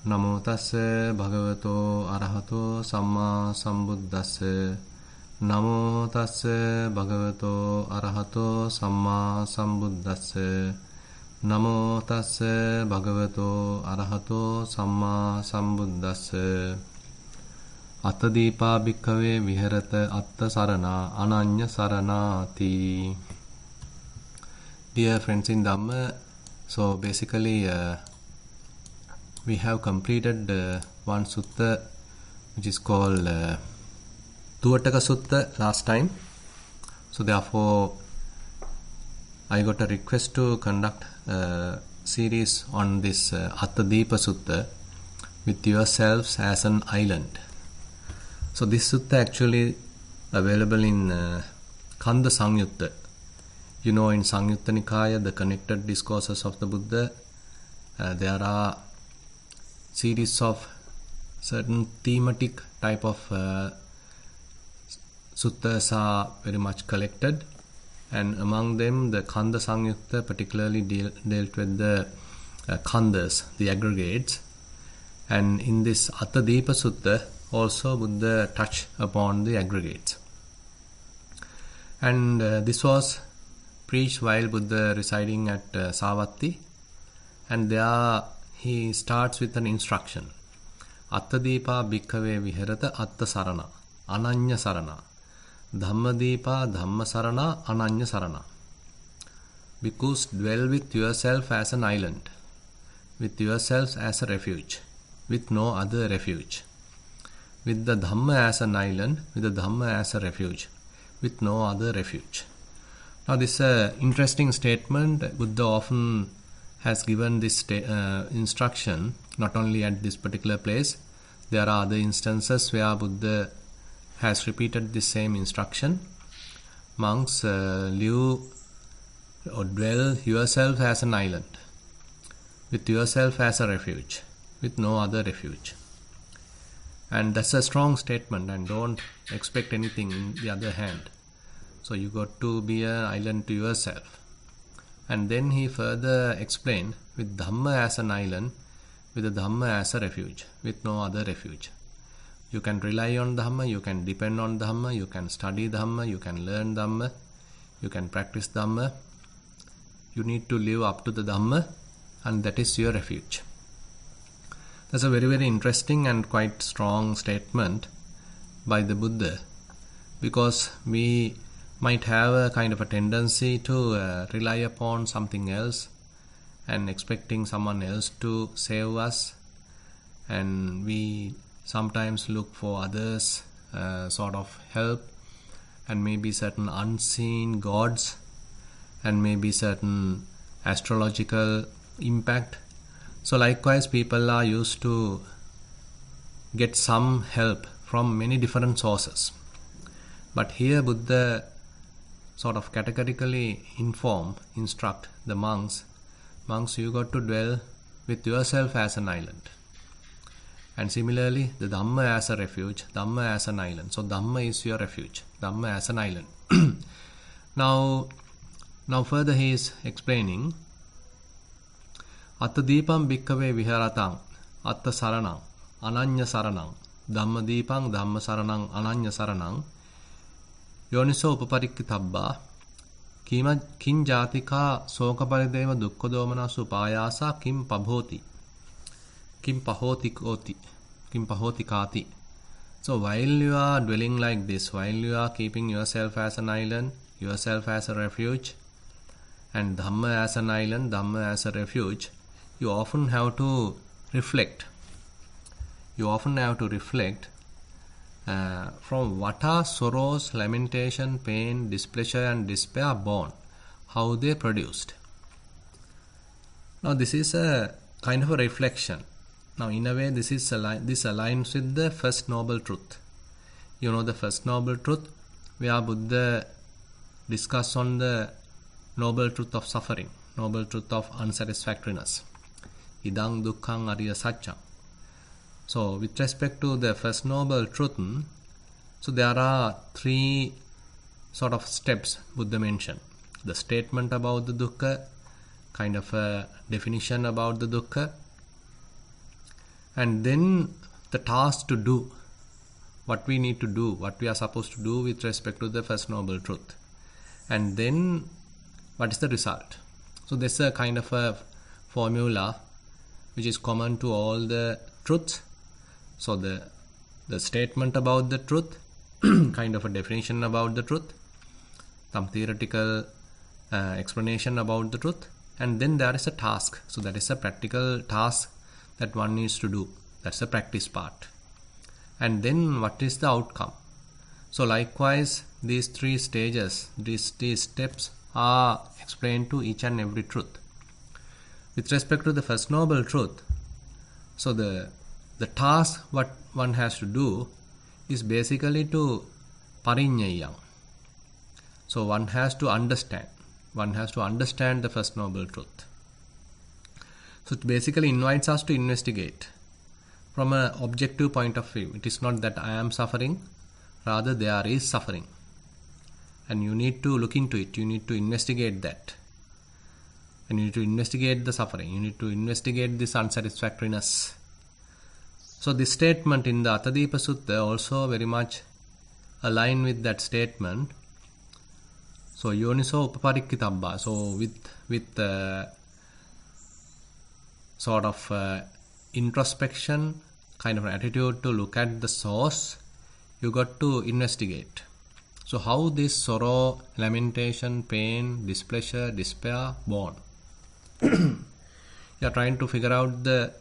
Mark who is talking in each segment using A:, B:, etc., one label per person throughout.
A: Namo tassa bhagavato arahato samma sambuddhassa. Namo tassa bhagavato arahato samma sambuddhassa. Namo tassa bhagavato arahato samma sambuddhassa. Attadipa bhikkhave viharata atta sarana ananya saranati. Dear friends in Dhamma, so basically we have completed one sutta which is called Tuvataka Sutta last time. So therefore I got a request to conduct a series on this Attadipa Sutta, with yourselves as an island. So this sutta actually available in Kanda Sangyutta. You know, in Sangyutta Nikaya, the connected discourses of the Buddha, there are series of certain thematic type of suttas are very much collected, and among them the Kanda Sangyutta particularly dealt with the khandas, the aggregates, and in this Attadipa Sutta also Buddha touched upon the aggregates. And this was preached while Buddha residing at Savatthi, and there he starts with an instruction. Attadipa bhikkhave viharata atta sarana ananya sarana. Dhammadipa dhamma sarana ananya sarana. Bhikkhus, dwell with yourself as an island, with yourselves as a refuge, with no other refuge. With the Dhamma as an island, with the Dhamma as a refuge, with no other refuge. Now this interesting statement, Buddha often has given this instruction, not only at this particular place. There are other instances where Buddha has repeated the same instruction. Monks, live or dwell yourself as an island, with yourself as a refuge, with no other refuge. And that's a strong statement, and don't expect anything in the other hand. So you got to be an island to yourself. And then he further explained, with Dhamma as an island, with the Dhamma as a refuge, with no other refuge. You can rely on Dhamma, you can depend on Dhamma, you can study Dhamma, you can learn Dhamma, you can practice Dhamma. You need to live up to the Dhamma, and that is your refuge. That's a very, very interesting and quite strong statement by the Buddha, because we might have a kind of a tendency to rely upon something else and expecting someone else to save us, and we sometimes look for others sort of help, and maybe certain unseen gods, and maybe certain astrological impact. So likewise, people are used to get some help from many different sources. But here Buddha sort of categorically instruct the monks, you got to dwell with yourself as an island. And similarly, the Dhamma as a refuge, Dhamma as an island. So Dhamma is your refuge, Dhamma as an island. Now further he is explaining, Attadipam bhikkhave viharatang atta saranang ananya saranang dhammadipam dhamma saranang ananya saranang yoniso upaparikkittabba kin jatika soka parideva dukkha domanasu payasa kim pahoti kati. So while you are dwelling like this, while you are keeping yourself as an island, yourself as a refuge, and Dhamma as an island, Dhamma as a refuge, you often have to reflect. From what are sorrows, lamentation, pain, displeasure and despair born, how they produced. Now this is a kind of a reflection. Now in a way this aligns with the first noble truth. You know, the first noble truth where Buddha discussed on the noble truth of suffering, noble truth of unsatisfactoriness. Idang dukkhang ariya satchang. So with respect to the first noble truth, so there are three sort of steps Buddha mentioned. The statement about the dukkha, kind of a definition about the dukkha, And then the task to do, what we need to do, what we are supposed to do with respect to the First Noble Truth. And then what is the result? So there's a kind of a formula which is common to all the truths. So the statement about the truth, kind of a definition about the truth, some theoretical explanation about the truth, and then there is a task. So that is a practical task that one needs to do. That's the practice part. And then what is the outcome? So likewise, these three stages, these steps are explained to each and every truth. With respect to the First Noble Truth, so the task what one has to do is basically to pariññayam. So one has to understand. One has to understand the First Noble Truth. So it basically invites us to investigate from an objective point of view. It is not that I am suffering, rather there is suffering. And you need to look into it. You need to investigate that. And you need to investigate the suffering. You need to investigate this unsatisfactoriness. So this statement in the Attadipa Sutta also very much align with that statement. So yoniso upaparikkittabba. So with sort of introspection, kind of an attitude to look at the source, you got to investigate. So how this sorrow, lamentation, pain, displeasure, despair born? You are trying to figure out the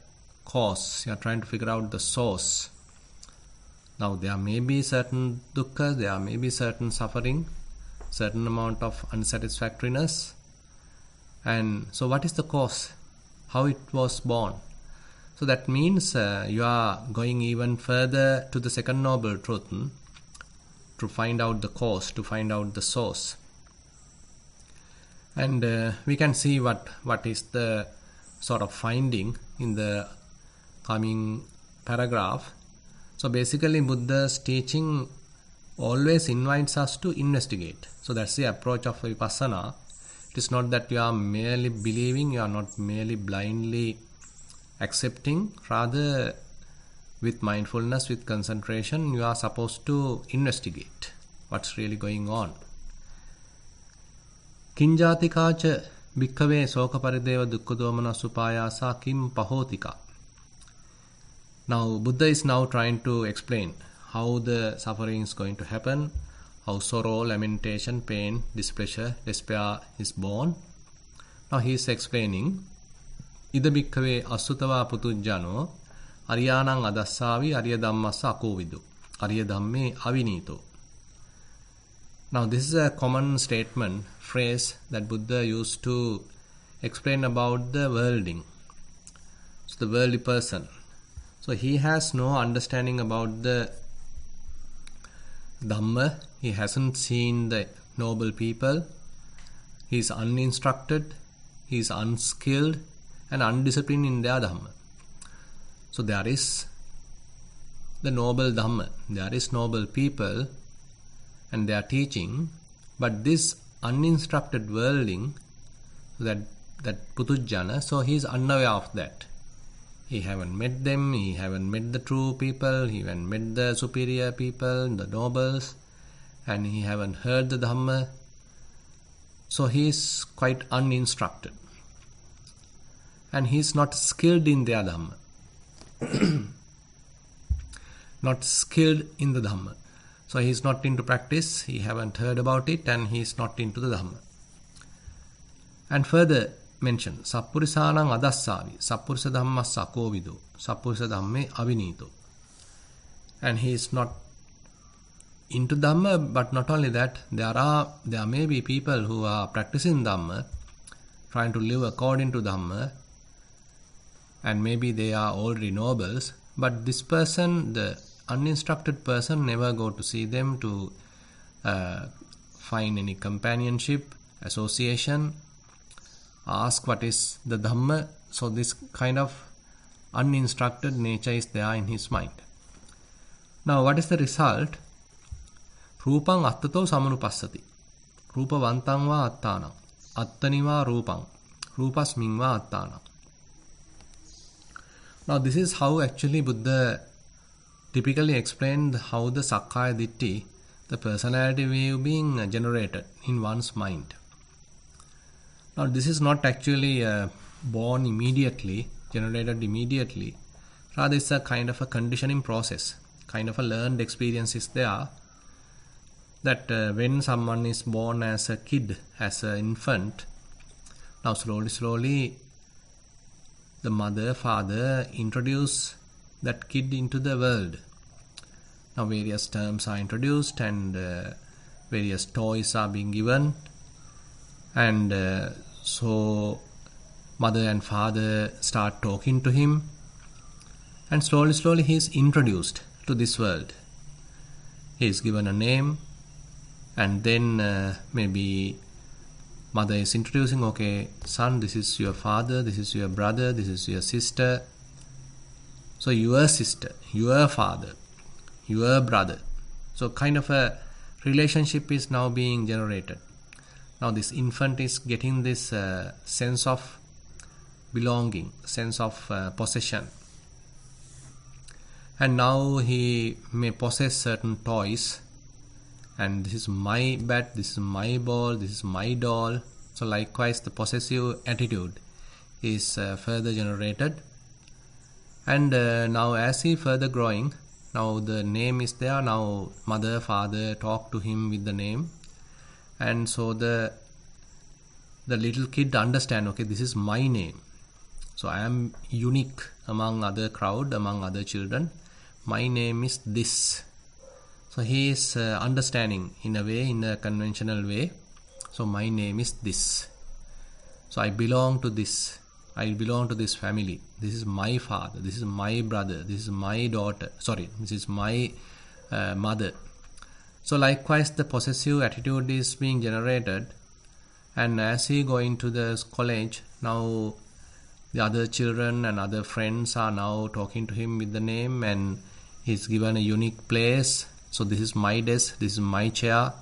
A: cause. You are trying to figure out the source. Now there may be certain dukkha, there may be certain suffering, certain amount of unsatisfactoriness. And so what is the cause? How it was born? So that means you are going even further to the Second Noble Truth to find out the cause, to find out the source. And we can see what is the sort of finding in the coming paragraph. So basically Buddha's teaching always invites us to investigate. So that's the approach of Vipassana. It is not that you are merely believing, you are not merely blindly accepting. Rather, with mindfulness, with concentration, you are supposed to investigate what's really going on. Kinjatikacha bhikkhave soka parideva dukkha domana supayasa kim pahotika. Now Buddha is now trying to explain how the suffering is going to happen, how sorrow, lamentation, pain, displeasure, despair is born. Now he is explaining Ida bhikkhave asutava putujjano aryanang adassavi arya dhammassa akovidu arya dhamme avinito. Now this is a common statement, phrase that Buddha used to explain about the worldling. So the worldly person. So he has no understanding about the Dhamma. He hasn't seen the noble people. He is uninstructed. He is unskilled and undisciplined in their Dhamma. So there is the noble Dhamma. There is noble people and they are teaching. But this uninstructed worldling, that Putujjana, so he is unaware of that. He haven't met them, he haven't met the true people, he haven't met the superior people, the nobles, and he haven't heard the Dhamma. So he is quite uninstructed. And he is not skilled in their Dhamma. Not skilled in the Dhamma. So he is not into practice, he haven't heard about it, and he is not into the Dhamma. And further mention Sappurisanang adassavi Sappurisa dhammassa akovido Sappurisa dhamme avinito. And he is not into Dhamma, but not only that, there may be people who are practicing Dhamma, trying to live according to Dhamma, and maybe they are already nobles, but this person, the uninstructed person, never go to see them to find any companionship, association, ask what is the Dhamma. So this kind of uninstructed nature is there in his mind. Now what is the result? Rupang attato samanupassati. Rupa vantang va attanam. Attani va rupang. Rupasming va attanam. Now this is how actually Buddha typically explained how the Sakkaya Ditthi, the personality view, being generated in one's mind. Now this is not actually born immediately, generated immediately. Rather it's a kind of a conditioning process, kind of a learned experience is there, that when someone is born as a kid, as an infant, now slowly the mother, father introduce that kid into the world. Now various terms are introduced and various toys are being given, and so mother and father start talking to him, and slowly he is introduced to this world. He is given a name, and then maybe mother is introducing, okay, son, this is your father, this is your brother, this is your sister. So your sister, your father, your brother. So kind of a relationship is now being generated. Now this infant is getting this sense of belonging, sense of possession. And now he may possess certain toys, and this is my bat, this is my ball, this is my doll. So likewise the possessive attitude is further generated. And now as he further growing, now the name is there, now mother, father talk to him with the name, and so the little kid understand, okay, this is my name, so I am unique among other crowd, among other children, my name is this. So he is understanding in a way, in a conventional way, so my name is this, so I belong to this, I belong to this family, this is my father, this is my brother, this is my daughter, this is my mother. So likewise the possessive attitude is being generated, and as he going to the college, now the other children and other friends are now talking to him with the name, and he's given a unique place. So this is my desk, this is my chair,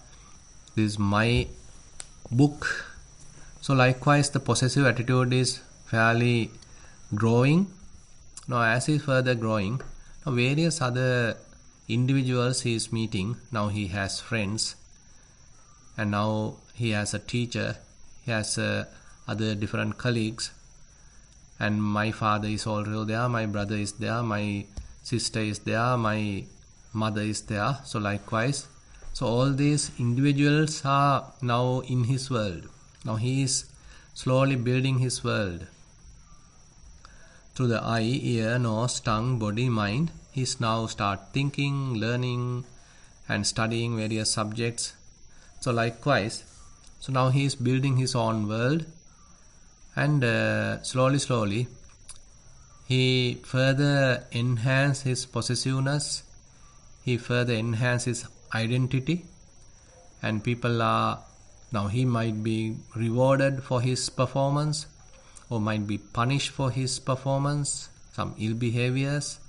A: this is my book. So likewise the possessive attitude is fairly growing. Now as he is further growing, now various other individuals he is meeting, now he has friends, and now he has a teacher, he has other different colleagues, and my father is also there, my brother is there, my sister is there, my mother is there. So likewise, so all these individuals are now in his world. Now he is slowly building his world through the eye, ear, nose, tongue, body, mind. He is now start thinking, learning and studying various subjects. So likewise, so now he is building his own world, and slowly he further enhance his possessiveness, he further enhance his identity, and people are, now he might be rewarded for his performance or might be punished for his performance, some ill behaviors,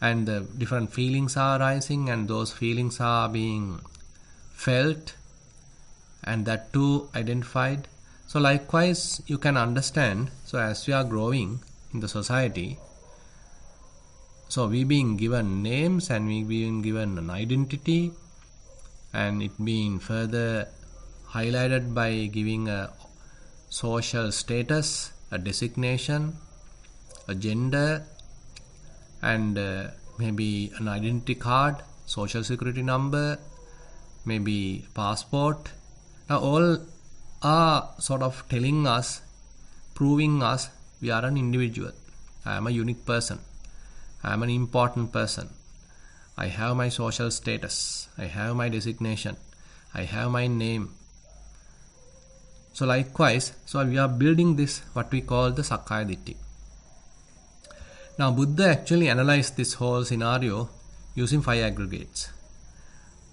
A: and the different feelings are arising, and those feelings are being felt, and that too identified. So likewise you can understand, so as we are growing in the society, so we being given names and we being given an identity, and it being further highlighted by giving a social status, a designation, a gender, and maybe an identity card, social security number, maybe passport. Now all are sort of telling us, proving us we are an individual. I am a unique person, I am an important person, I have my social status, I have my designation, I have my name. So likewise, so we are building this, what we call the Sakkaya Ditthi. Now Buddha actually analyzed this whole scenario using 5 aggregates.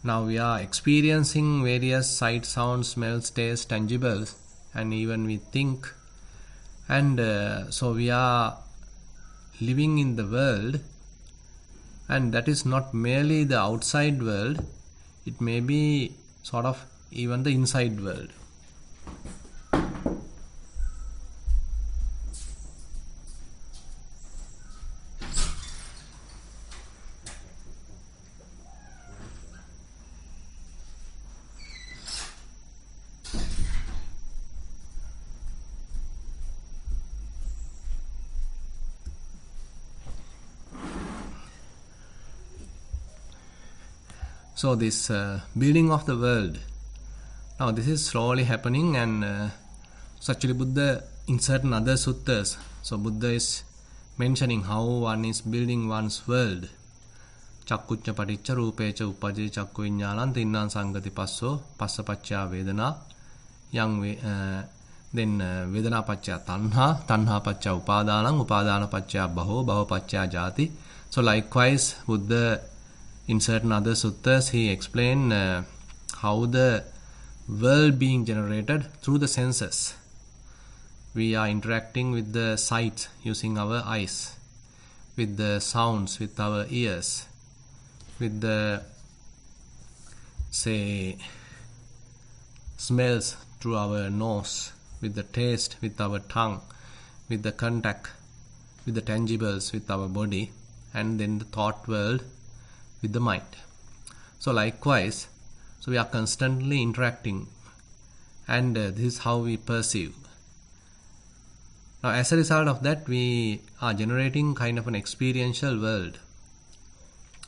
A: Now we are experiencing various sight, sounds, smells, tastes, tangibles, and even we think, and so we are living in the world, and that is not merely the outside world, it may be sort of even the inside world. So this building of the world, now this is slowly happening, and so actually Buddha in certain other suttas, so Buddha is mentioning how one is building one's world. Chakkucca paticca rupecha upajje chakku viññānaṁ tinnaṁ saṅgati passo passapacca vedana yang then vedana pacca tanha tanha pacca upadānaṁ upadāna pacca bhavo bhavo pacca jati. So likewise Buddha in certain other suttas he explained how the world being generated through the senses. We are interacting with the sight using our eyes, with the sounds with our ears, with the say smells through our nose, with the taste with our tongue, with the contact with the tangibles with our body, and then the thought world with the mind. So likewise, so we are constantly interacting, and this is how we perceive. Now as a result of that, we are generating kind of an experiential world.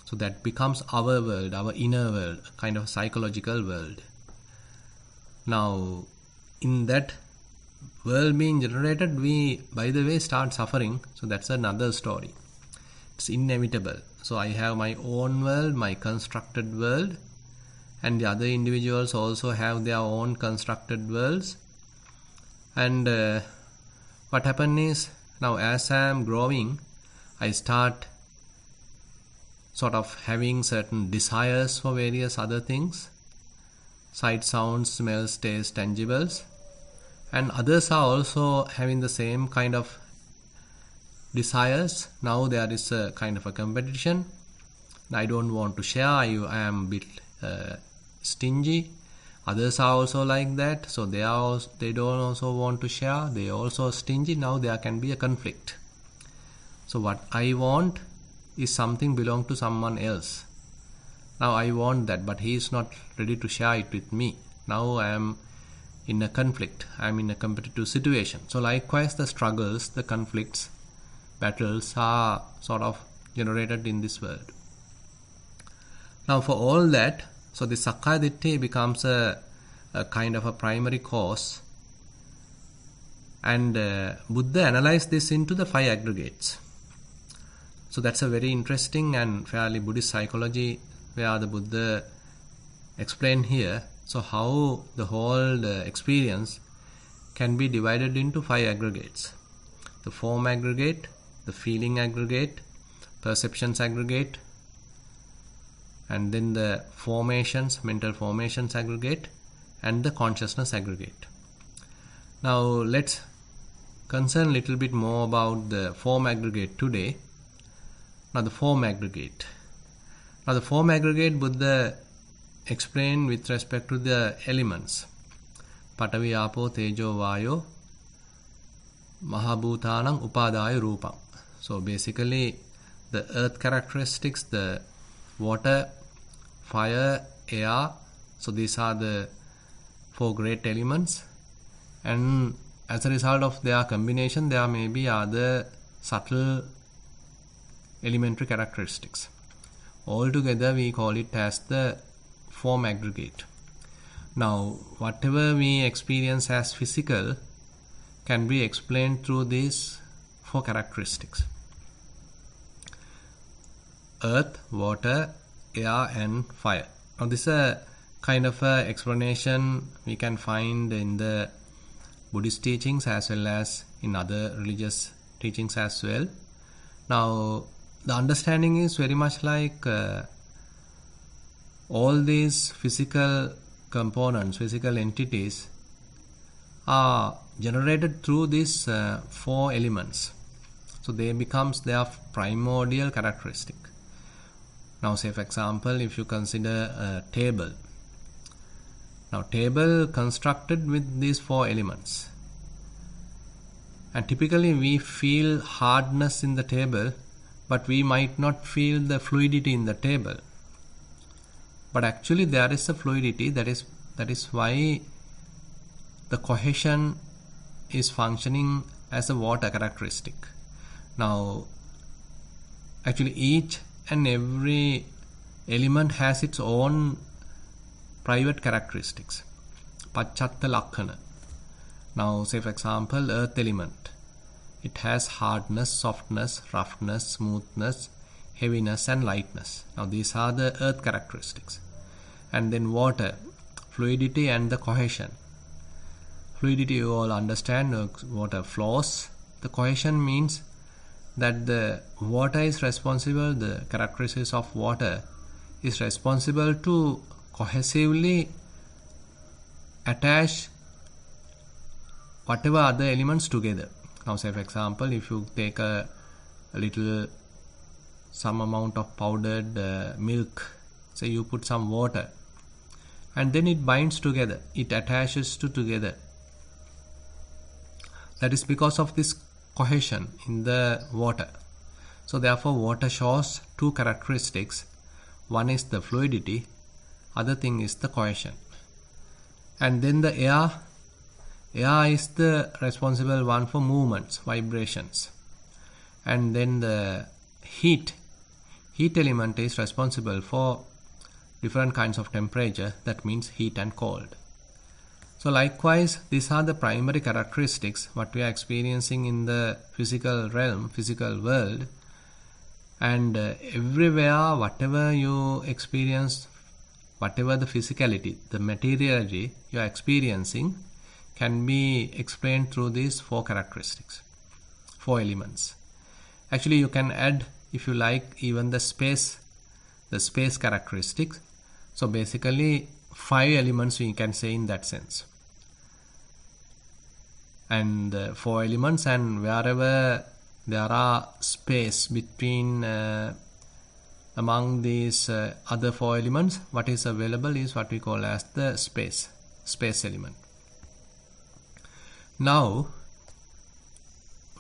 A: So that becomes our world, our inner world, kind of psychological world. Now in that world being generated, we by the way start suffering. So that's another story. It's inevitable. So I have my own world, my constructed world, and the other individuals also have their own constructed worlds. And what happens is, now as I am growing, I start sort of having certain desires for various other things, sight, sounds, smells, taste, tangibles, and others are also having the same kind of desires. Now there is a kind of a competition. I don't want to share, I am a bit stingy. Others are also like that, so they don't also want to share, they also stingy. Now there can be a conflict. So what I want is something belong to someone else. Now I want that, but he is not ready to share it with me. Now I am in a conflict, I am in a competitive situation. So likewise the struggles, the conflicts, battles are sort of generated in this world. Now for all that, so the Sakkaya Ditthi becomes a kind of a primary cause, and Buddha analyzed this into the 5 aggregates. So that's a very interesting and fairly Buddhist psychology where the Buddha explained here. So how the whole experience can be divided into 5 aggregates. The form aggregate, the feeling aggregate, perceptions aggregate, and then the formations, mental formations aggregate, and the consciousness aggregate. Now let's concern a little bit more about the form aggregate today. Now the form aggregate. Now the form aggregate Buddha explained with respect to the elements. Patavi, Apo, Tejo, Vayo, Mahabhutanam, Upadaya, Rupam. So basically the earth characteristics, the water, fire, air, so these are the 4 great elements, and as a result of their combination there may be other subtle elementary characteristics. Altogether we call it as the form aggregate. Now whatever we experience as physical can be explained through these 4 characteristics: earth, water, air and fire. Now this is a kind of a explanation we can find in the Buddhist teachings as well as in other religious teachings as well. Now the understanding is very much like all these physical components, physical entities are generated through these 4 elements. So they becomes their primordial characteristic. Now say for example, if you consider a table. Now table constructed with these 4 elements. And typically we feel hardness in the table, but we might not feel the fluidity in the table. But actually there is a fluidity, that is why the cohesion is functioning as a water characteristic. Now actually each and every element has its own private characteristics. Pachatta Lakkana. Now, say for example, earth element. It has hardness, softness, roughness, smoothness, heaviness and lightness. Now, these are the earth characteristics. And then water, fluidity and the cohesion. Fluidity, you all understand, water flows. The cohesion means that the water is responsible, the characteristics of water is responsible to cohesively attach whatever other elements together. Now, say for example, if you take a little, some amount of powdered milk, say you put some water, and then it binds together, it attaches together. That is because of this cohesion in the water. So therefore, water shows two characteristics. One is the fluidity, other thing is the cohesion. And then the air is the responsible one for movements, vibrations. And then the heat element is responsible for different kinds of temperature, that means heat and cold. So likewise, these are the primary characteristics what we are experiencing in the physical realm, physical world. And everywhere, whatever you experience, whatever the physicality, the materiality you are experiencing, can be explained through these four characteristics, four elements. Actually, you can add, if you like, even the space characteristics. So basically, 5 elements we can say in that sense. And 4 elements, and wherever there are space between among these other 4 elements, what is available is what we call as the space element. Now,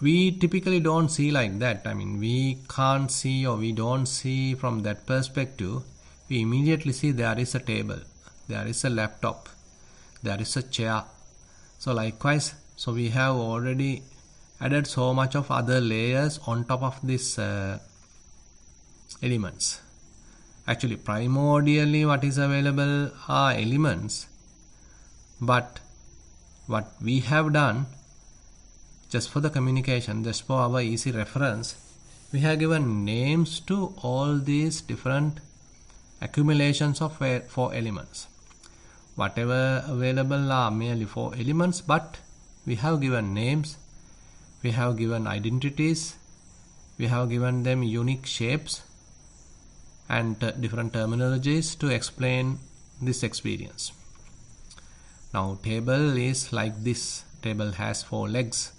A: we typically don't see like that. I mean, we can't see, or we don't see from that perspective. We immediately see there is a table, there is a laptop, there is a chair. So likewise, so we have already added so much of other layers on top of these elements. Actually, primordially what is available are elements, but what we have done, just for the communication, just for our easy reference, we have given names to all these different accumulations of 4 elements. Whatever available are merely 4 elements, but we have given names, we have given identities, we have given them unique shapes and different terminologies to explain this experience. Now, table is like this. Table has 4 legs.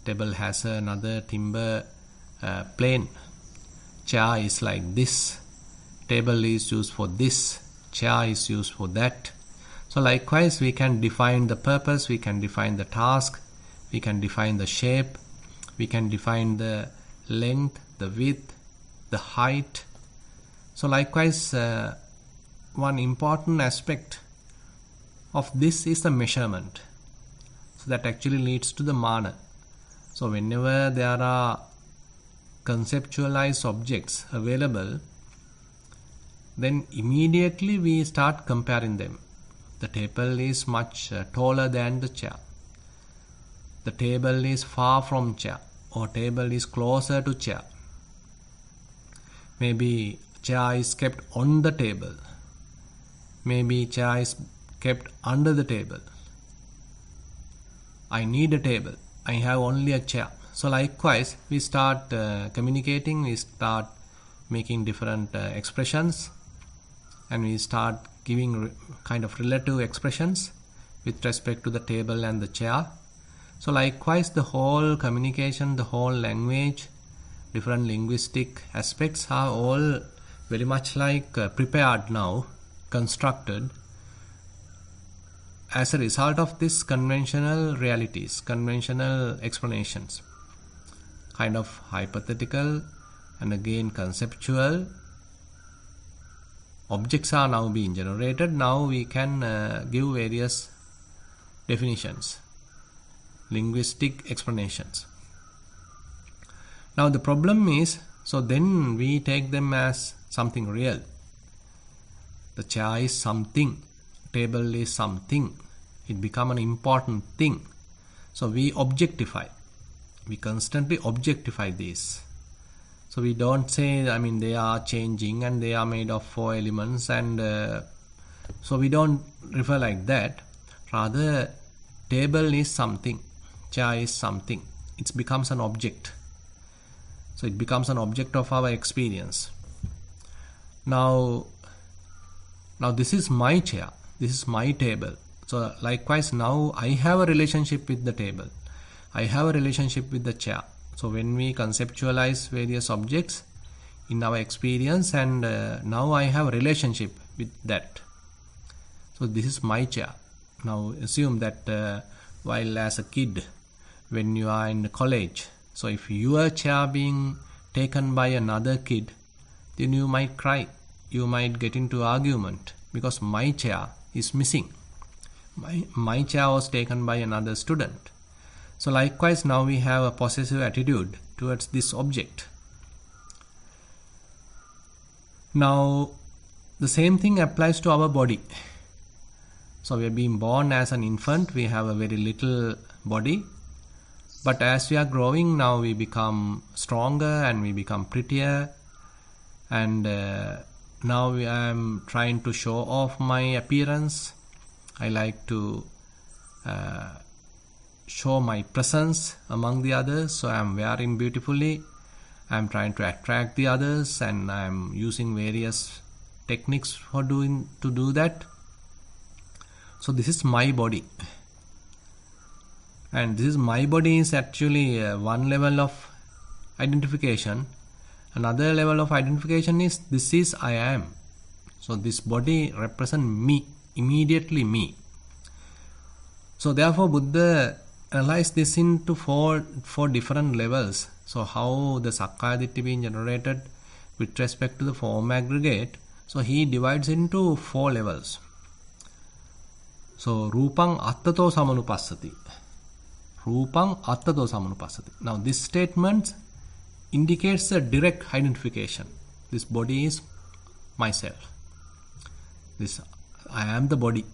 A: Table has another timber plane. Chair is like this. Table is used for this. Chair is used for that. So likewise, we can define the purpose, we can define the task, we can define the shape, we can define the length, the width, the height. So likewise, one important aspect of this is the measurement. So that actually leads to the mana. So whenever there are conceptualized objects available, then immediately we start comparing them. The table is much taller than the chair. The table is far from chair, or table is closer to chair. Maybe chair is kept on the table. Maybe chair is kept under the table. I need a table. I have only a chair. So likewise, we start communicating, we start making different expressions, and we start giving kind of relative expressions with respect to the table and the chair. So likewise, the whole communication, the whole language, different linguistic aspects are all very much like prepared now, constructed as a result of this conventional realities, conventional explanations, kind of hypothetical and again conceptual. Objects are now being generated. Now we can give various definitions, linguistic explanations. Now the problem is, so then we take them as something real. The chair is something, table is something. It become an important thing. So we objectify. We constantly objectify this. So we don't say, they are changing and they are made of 4 elements, and so we don't refer like that. Rather, table is something, chair is something. It becomes an object. So it becomes an object of our experience. Now this is my chair, this is my table. So likewise, now I have a relationship with the table, I have a relationship with the chair. So when we conceptualize various objects in our experience, and now I have a relationship with that. So this is my chair. Now assume that while as a kid, when you are in college, so if your chair being taken by another kid, then you might cry, you might get into argument, because my chair is missing. My chair was taken by another student. So likewise, now we have a possessive attitude towards this object. Now the same thing applies to our body. So we are being born as an infant, we have a very little body. But as we are growing, now we become stronger and we become prettier. And now I am trying to show off my appearance. I like to show my presence among the others. So I am wearing beautifully. I am trying to attract the others, and I am using various techniques to do that. So this is my body. And this is my body is actually one level of identification. Another level of identification is this is I am. So this body represents me, immediately me. So therefore Buddha analyzed this into four different levels. So how the Sakkaya Ditthi being generated with respect to the form aggregate. So he divides into 4 levels. So Rupang Attato Samanupassati. Rupang Attato Samanupassati. Now this statement indicates a direct identification. This body is myself. This I am the body.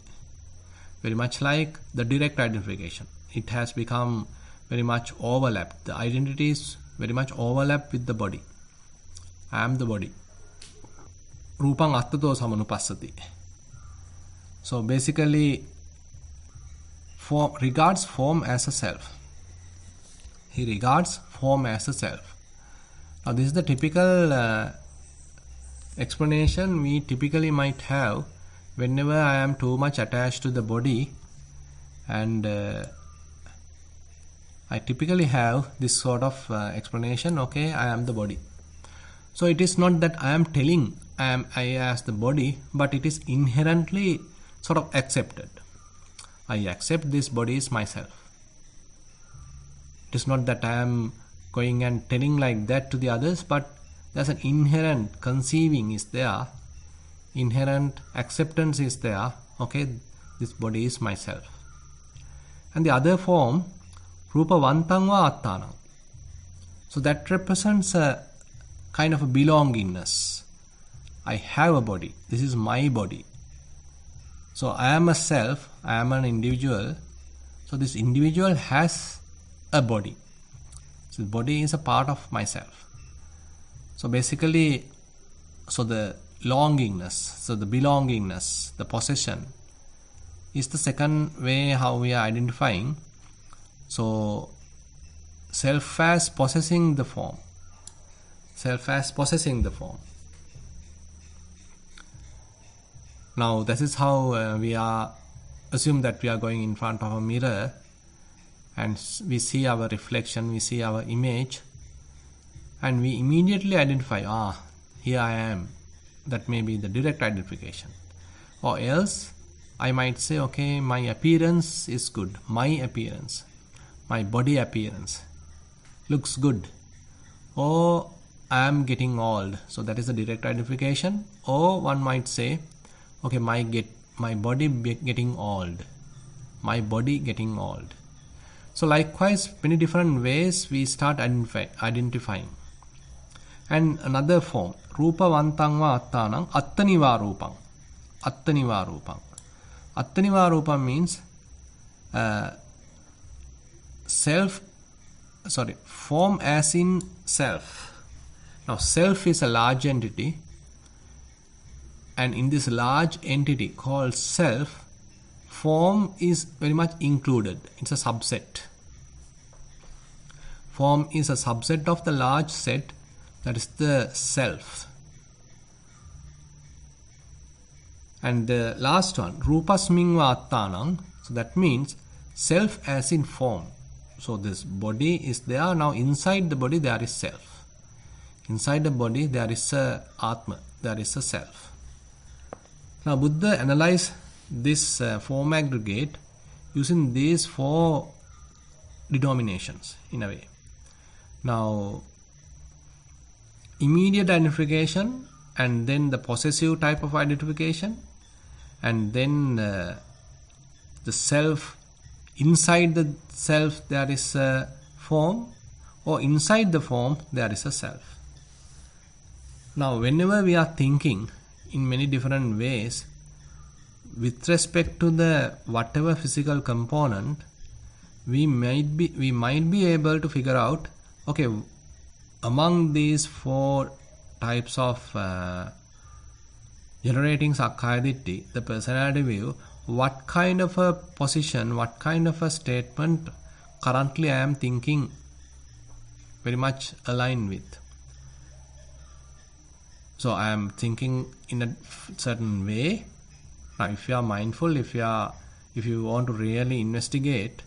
A: Very much like the direct identification. It has become very much overlapped. The identity is very much overlapped with the body. I am the body. Rupang Attato Samanupassati. So basically, regards form as a self. He regards form as a self. Now this is the typical explanation we typically might have whenever I am too much attached to the body, and I typically have this sort of explanation, okay, I am the body. So it is not that I am telling I as the body, but it is inherently sort of accepted. I accept this body is myself. It is not that I am going and telling like that to the others, but there's an inherent conceiving is there, inherent acceptance is there, okay, this body is myself. And the other form, Rupa Vantang va Attanam. So that represents a kind of a belongingness. I have a body, this is my body. So I am a self, I am an individual. So this individual has a body. So the body is a part of myself. So basically, so the longingness, so the belongingness, the possession is the second way how we are identifying. So self as possessing the form. Self as possessing the form. Now this is how we are assume that we are going in front of a mirror and we see our reflection, we see our image, and we immediately identify, here I am. That may be the direct identification. Or else I might say, okay, my appearance is good. My appearance, my body appearance looks good. Or I am getting old. So that is the direct identification. Or one might say, okay, my body getting old. My body getting old. So likewise, many different ways we start identifying. And another form, Rupa Vantang va Attanam Attani va Rupam. Attanivarupam. Attanivarupam means form as in self. Now self is a large entity, and in this large entity called self, form is very much included. It's a subset. Form is a subset of the large set, that is the self. And the last one, Rupasmingva Attanang. So that means self as in form. So this body is there. Now inside the body there is self. Inside the body there is a Atma, there is a self. Now Buddha analyzed this form aggregate using these four denominations in a way. Now immediate identification, and then the possessive type of identification, and then the self, inside the self there is a form, or inside the form there is a self. Now whenever we are thinking in many different ways with respect to the whatever physical component, we might be able to figure out, okay, among these four types of generating Sakkaya Ditthi, the personality view, what kind of a position, what kind of a statement currently I am thinking very much aligned with. So I am thinking in a certain way. Now if you are mindful, if you want to really investigate,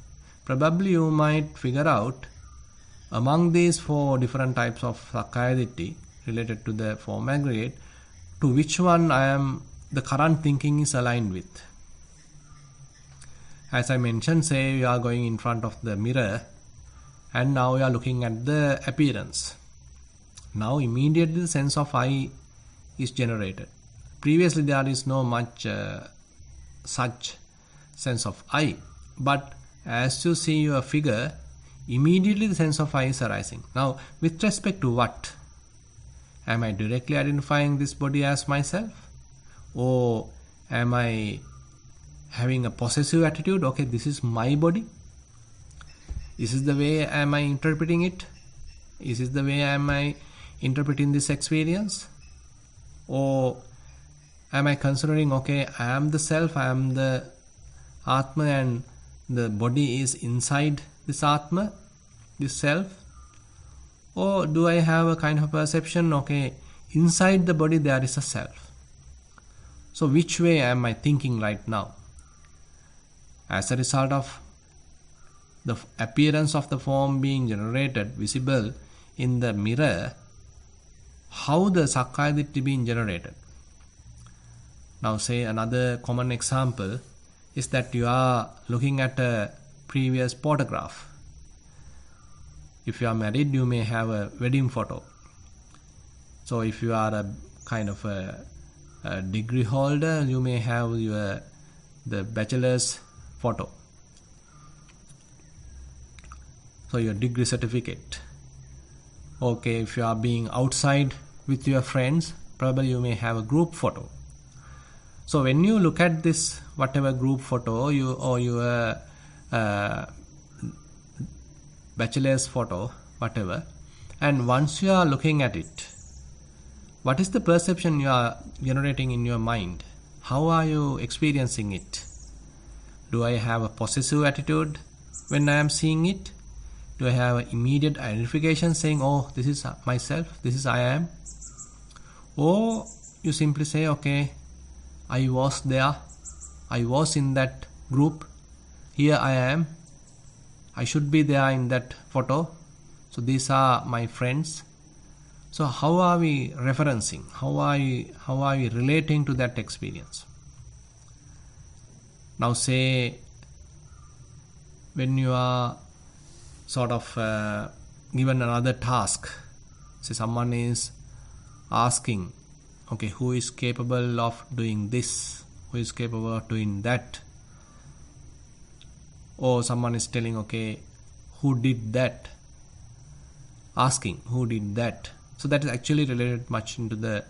A: probably you might figure out among these four different types of Sakkaya Ditthi related to the form aggregate, to which one the current thinking is aligned with. As I mentioned, say you are going in front of the mirror and now you are looking at the appearance. Now immediately the sense of I is generated. Previously there is no much such sense of I, but as you see your figure, immediately the sense of I is arising. Now with respect to what? Am I directly identifying this body as myself? Or am I having a possessive attitude? Okay, this is my body. This is the way am I interpreting it? Is this the way am I interpreting this experience? Or am I considering, okay, I am the self, I am the Atma, and the body is inside this Atma, this self? Or do I have a kind of perception, okay, inside the body there is a self? So which way am I thinking right now? As a result of the appearance of the form being generated, visible in the mirror, how the Sakkaya Ditthi being generated? Now say another common example is that you are looking at a previous photograph. If you are married, you may have a wedding photo. So if you are a kind of a degree holder, you may have the bachelor's photo. So your degree certificate. Okay, if you are being outside with your friends, probably you may have a group photo. So when you look at this whatever group photo or your bachelor's photo, whatever, and once you are looking at it, what is the perception you are generating in your mind? How are you experiencing it? Do I have a possessive attitude when I am seeing it? Do I have an immediate identification saying, oh, this is myself, this is I am? Or you simply say, okay, I was there, I was in that group, here I am, I should be there in that photo, so these are my friends. So how are we referencing? How are we relating to that experience? Now say when you are sort of given another task, say someone is asking, okay, who is capable of doing this? Who is capable of doing that? Or someone is telling, okay, who did that? Asking, who did that? So that is actually related much into the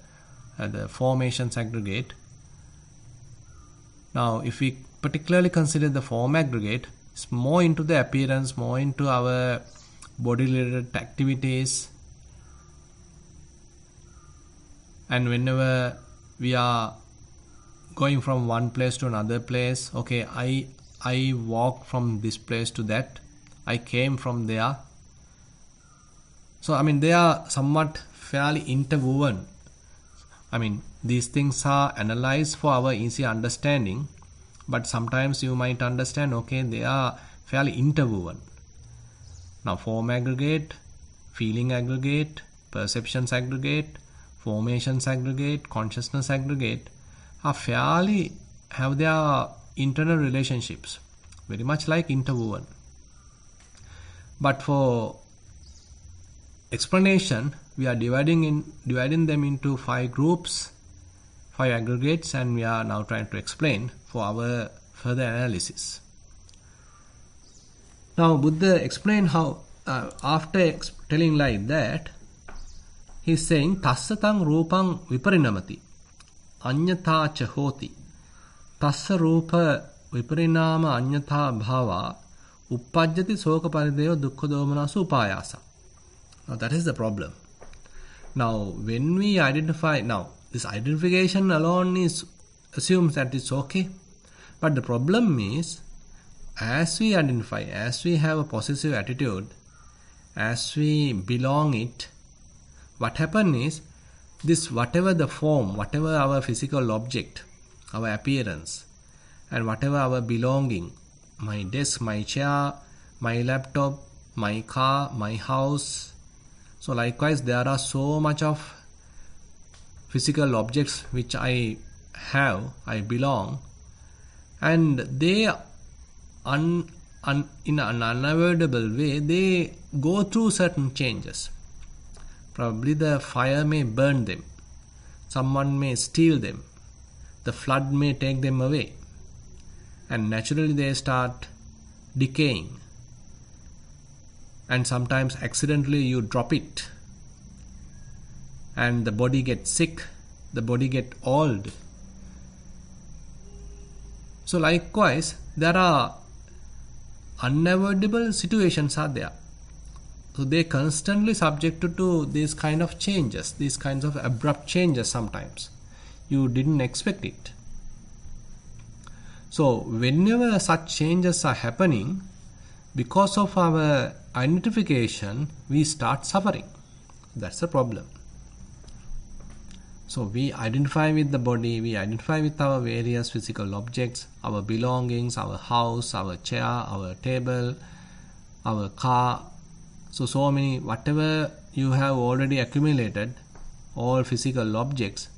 A: formations aggregate. Now, if we particularly consider the form aggregate, it's more into the appearance, more into our body-related activities. And whenever we are going from one place to another place, okay, I walk from this place to that, I came from there. So, I mean, they are somewhat fairly interwoven. I mean, these things are analyzed for our easy understanding, but sometimes you might understand, okay, they are fairly interwoven. Now, form aggregate, feeling aggregate, perceptions aggregate, formations aggregate, consciousness aggregate are fairly have their internal relationships, very much like interwoven. But for explanation, we are dividing them into 5 groups, 5 aggregates, and we are now trying to explain for our further analysis. Now, Buddha explained how, after telling like that, he is saying, Tassatang rupang viparinamati, anyatha cha hoti, tassa rupa viparinama anyatha bhava, uppajjati soka parideyo dukkha domanasu upayasa. Now, that is the problem. Now, when we identify, now, this identification alone assumes that it's okay. But the problem is, as we identify, as we have a possessive attitude, as we belong it, what happens is, this whatever the form, whatever our physical object, our appearance, and whatever our belonging, my desk, my chair, my laptop, my car, my house. So likewise, there are so much of physical objects which I have, I belong, and they in an unavoidable way, they go through certain changes. Probably the fire may burn them, someone may steal them, the flood may take them away, and naturally they start decaying. And sometimes accidentally you drop it, and the body gets sick, the body gets old. So likewise, there are unavoidable situations are there. So they constantly subjected to these kind of changes, these kinds of abrupt changes sometimes. You didn't expect it. So whenever such changes are happening, because of our identification, we start suffering. That's the problem. So we identify with the body, we identify with our various physical objects, our belongings, our house, our chair, our table, our car. So many, whatever you have already accumulated, all physical objects,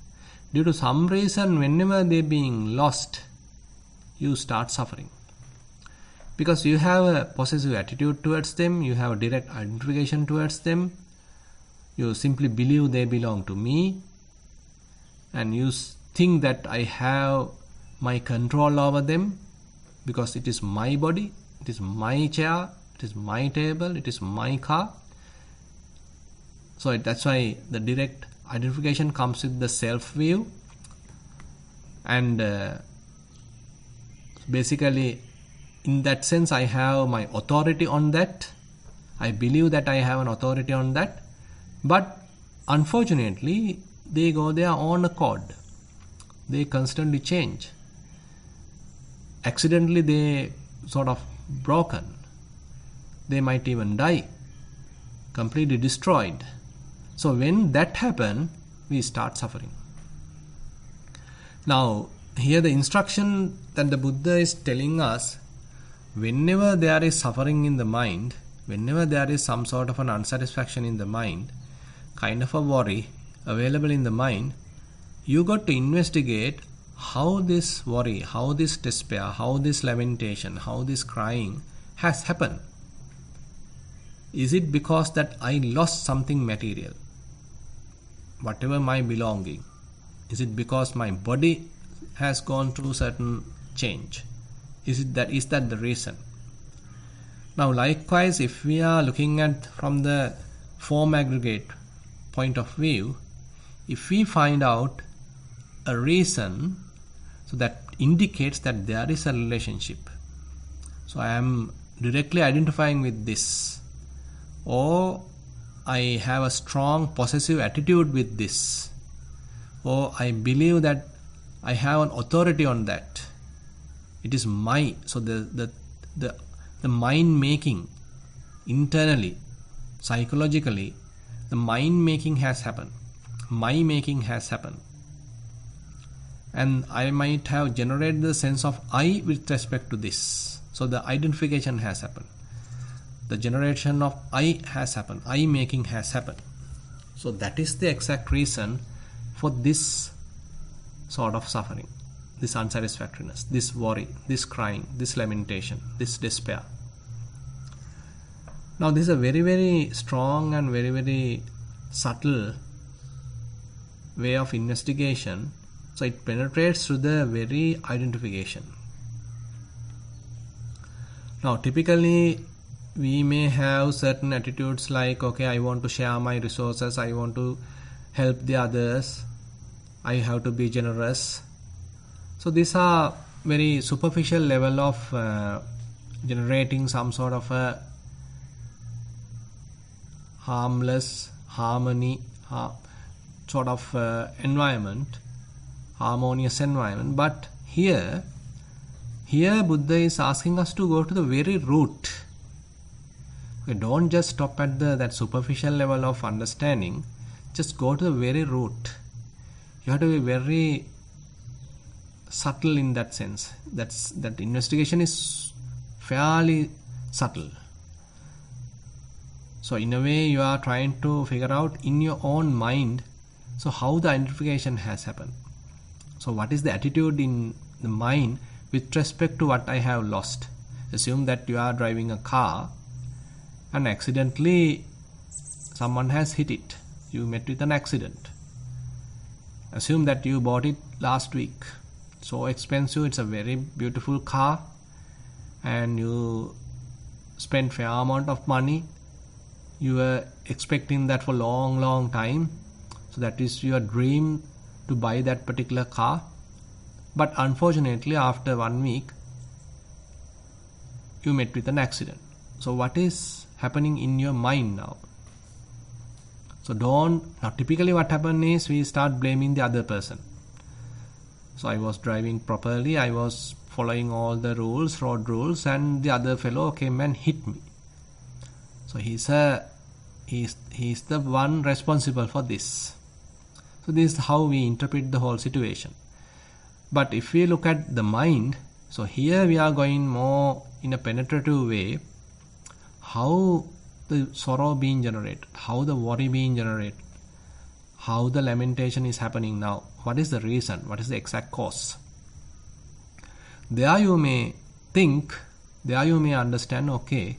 A: due to some reason, whenever they're being lost, you start suffering. Because you have a possessive attitude towards them, you have a direct identification towards them, you simply believe they belong to me, and you think that I have my control over them because it is my body, it is my chair, it is my table, it is my car. So that's why the direct identification comes with the self-view, and basically in that sense I have my authority on that. I believe that I have an authority on that, but unfortunately they go their own accord. They constantly change. Accidentally they sort of broken. They might even die, completely destroyed. So when that happens, we start suffering. Now, here the instruction that the Buddha is telling us, whenever there is suffering in the mind, whenever there is some sort of an unsatisfaction in the mind, kind of a worry available in the mind, you got to investigate how this worry, how this despair, how this lamentation, how this crying has happened. Is it because that I lost something material, whatever my belonging? Is it because my body has gone through certain change? Is that the reason? Now likewise, if we are looking at from the form aggregate point of view, if we find out a reason, so that indicates that there is a relationship. So I am directly identifying with this, or I have a strong possessive attitude with this, or I believe that I have an authority on that. It is my, so the mind making internally, psychologically, the mind making has happened. My making has happened. And I might have generated the sense of I with respect to this. So the identification has happened. The generation of I has happened. I making has happened. So that is the exact reason for this sort of suffering, this unsatisfactoriness, this worry, this crying, this lamentation, this despair. Now this is a very, very strong and very, very subtle way of investigation. So it penetrates through the very identification. Now typically we may have certain attitudes like, okay, I want to share my resources, I want to help the others, I have to be generous. So these are very superficial level of generating some sort of a harmless, harmony, sort of environment, harmonious environment. But here Buddha is asking us to go to the very root. Okay, don't just stop at that superficial level of understanding. Just go to the very root. You have to be very subtle in that sense. That investigation is fairly subtle. So in a way you are trying to figure out in your own mind, so how the identification has happened. So what is the attitude in the mind with respect to what I have lost? Assume that you are driving a car and accidentally someone has hit it. You met with an accident. Assume that you bought it last week. So expensive, it's a very beautiful car, and you spent fair amount of money. You were expecting that for long time. So that is your dream, to buy that particular car. But unfortunately, after 1 week, you met with an accident. So what is happening in your mind now? So now typically what happens is we start blaming the other person. So I was driving properly, I was following all the rules, road rules, and the other fellow came and hit me. So he's the one responsible for this. So this is how we interpret the whole situation. But if we look at the mind, so here we are going more in a penetrative way, how the sorrow being generated, how the worry being generated, how the lamentation is happening now, what is the reason, what is the exact cause. There you may think, there you may understand, okay,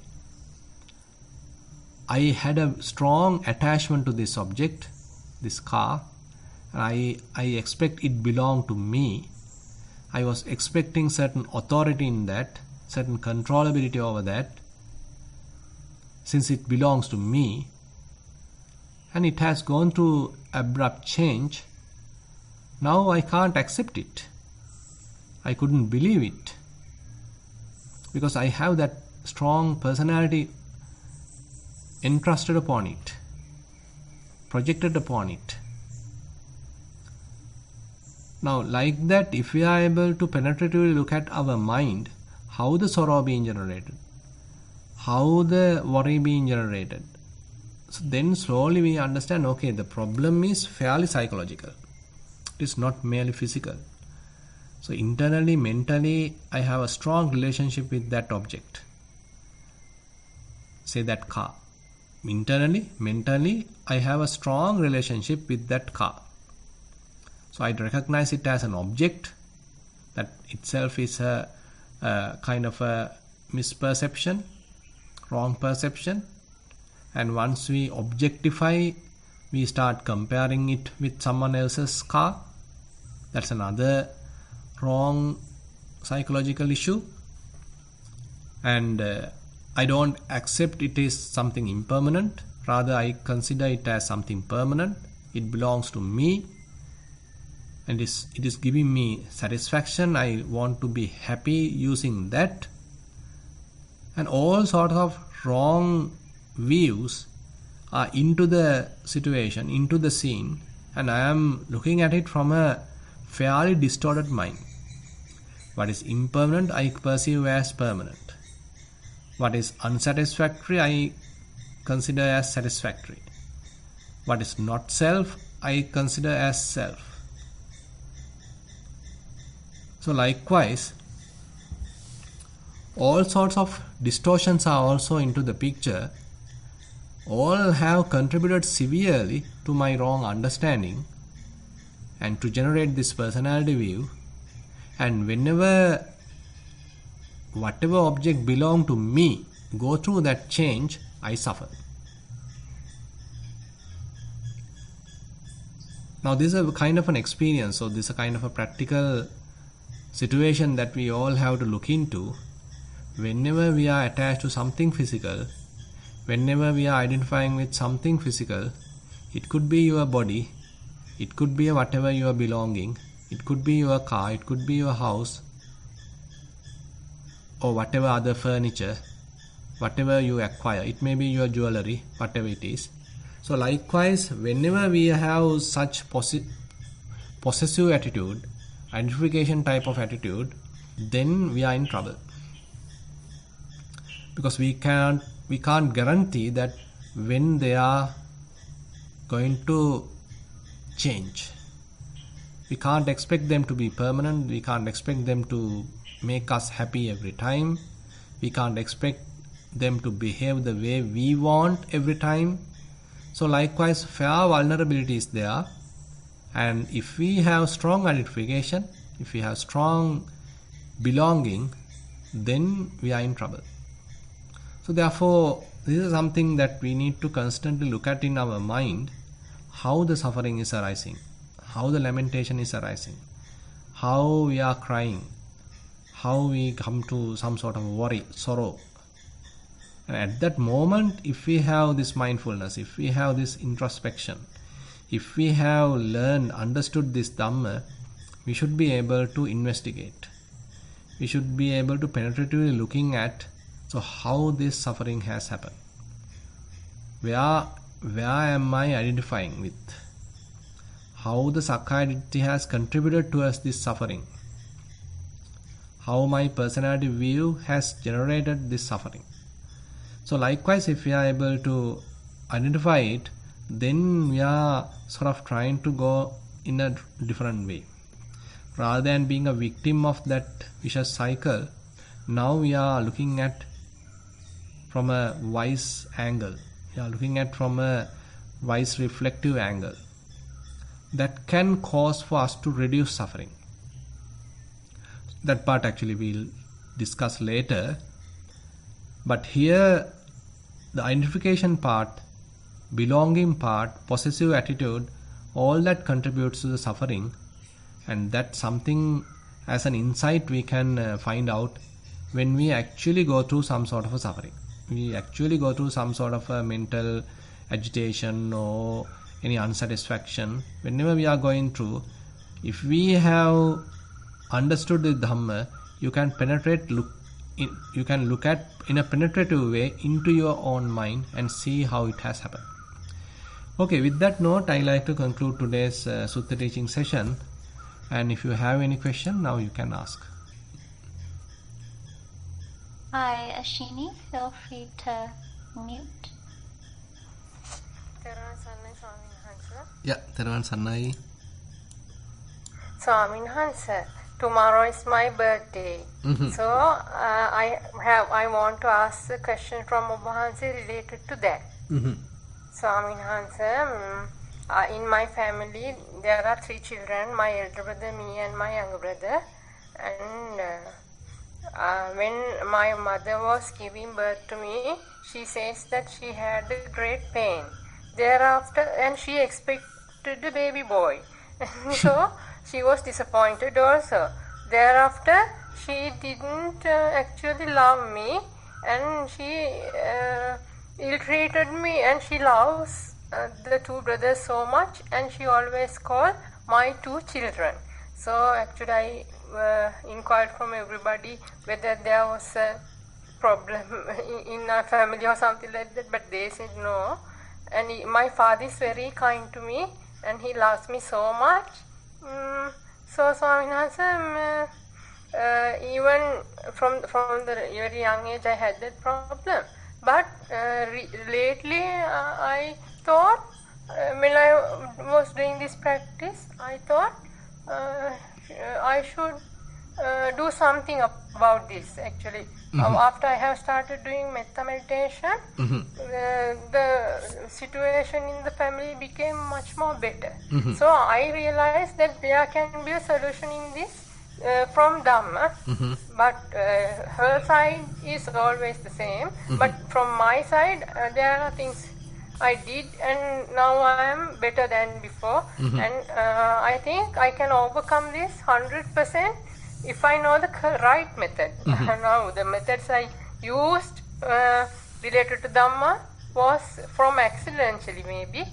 A: I had a strong attachment to this object, this car, and I expect it belonged to me. I was expecting certain authority in that, certain controllability over that, since it belongs to me, and it has gone through abrupt change. Now I can't accept it. I couldn't believe it, because I have that strong personality entrusted upon it, projected upon it. Now like that, if we are able to penetratively look at our mind, how the sorrow being generated, how the worry being generated, so then slowly we understand, okay, the problem is fairly psychological. It is not merely physical. So internally, mentally, I have a strong relationship with that object. Say that car. Internally, mentally, I have a strong relationship with that car. So I recognize it as an object. That itself is a kind of a misperception, wrong perception. And once we objectify, we start comparing it with someone else's car. That's another wrong psychological issue. And I don't accept it is something impermanent. Rather, I consider it as something permanent. It belongs to me. and it is giving me satisfaction. I want to be happy using that, and all sorts of wrong views are into the situation, into the scene, and I am looking at it from a fairly distorted mind. What is impermanent I perceive as permanent. What is unsatisfactory I consider as satisfactory. What is not self I consider as self. So likewise, all sorts of distortions are also into the picture. All have contributed severely to my wrong understanding and to generate this personality view. And whenever whatever object belong to me go through that change, I suffer. Now this is a kind of an experience, so this is a kind of a practical situation that we all have to look into. Whenever we are attached to something physical, whenever we are identifying with something physical, it could be your body, it could be whatever you are belonging, it could be your car, it could be your house, or whatever other furniture, whatever you acquire, it may be your jewelry, whatever it is. So likewise, whenever we have such possessive attitude, identification type of attitude, then we are in trouble. Because we can't guarantee that when they are going to change. We can't expect them to be permanent. We can't expect them to make us happy every time. We can't expect them to behave the way we want every time. So likewise, fair vulnerability is there. And if we have strong identification, if we have strong belonging, then we are in trouble. So therefore, this is something that we need to constantly look at in our mind, how the suffering is arising, how the lamentation is arising, how we are crying, how we come to some sort of worry, sorrow. And at that moment, if we have this mindfulness, if we have this introspection, if we have learned, understood this Dhamma, we should be able to investigate. We should be able to penetratively looking at how this suffering has happened. Where am I identifying with? How the Sakkaya Ditthi has contributed towards this suffering? How my personality view has generated this suffering? So likewise, if we are able to identify it, then we are sort of trying to go in a different way. Rather than being a victim of that vicious cycle, now we are looking at from a wise angle. We are looking at from a wise reflective angle that can cause for us to reduce suffering. That part actually we'll discuss later. But here, the identification part, belonging part, possessive attitude, all that contributes to the suffering, and that's something as an insight we can find out when we actually go through some sort of a suffering. We actually go through some sort of a mental agitation or any unsatisfaction. Whenever we are going through, if we have understood the Dhamma, you can look at in a penetrative way into your own mind and see how it has happened. Okay, with that note, I like to conclude today's Sutta teaching session. And if you have any question, now you can ask.
B: Hi, Ashini. Feel free to mute.
A: Yeah, Thero Sannai.
C: Swamin Hansa, tomorrow is my birthday. So I want to ask a question from Obahansi related to that. Swamin Hansa, in my family there are 3 children, my elder brother, me and my younger brother. And when my mother was giving birth to me, she says that she had a great pain. Thereafter, and she expected a baby boy. So she was disappointed also. Thereafter, she didn't actually love me, and she ill-treated me, and she loves the two brothers so much, and she always called my two children. So actually I inquired from everybody whether there was a problem in our family or something like that, but they said no. And my father is very kind to me, and he loves me so much. So Swaminathan, even from the very young age I had that problem. But lately I thought, when I was doing this practice, I thought I should do something about this actually. After I have started doing metta meditation, the situation in the family became much more better. So I realized that there can be a solution in this from Dhamma, but her side is always the same. But from my side, there are things I did, and now I am better than before. And I think I can overcome this 100% if I know the right method. Now the methods I used related to Dhamma was from accidentally maybe.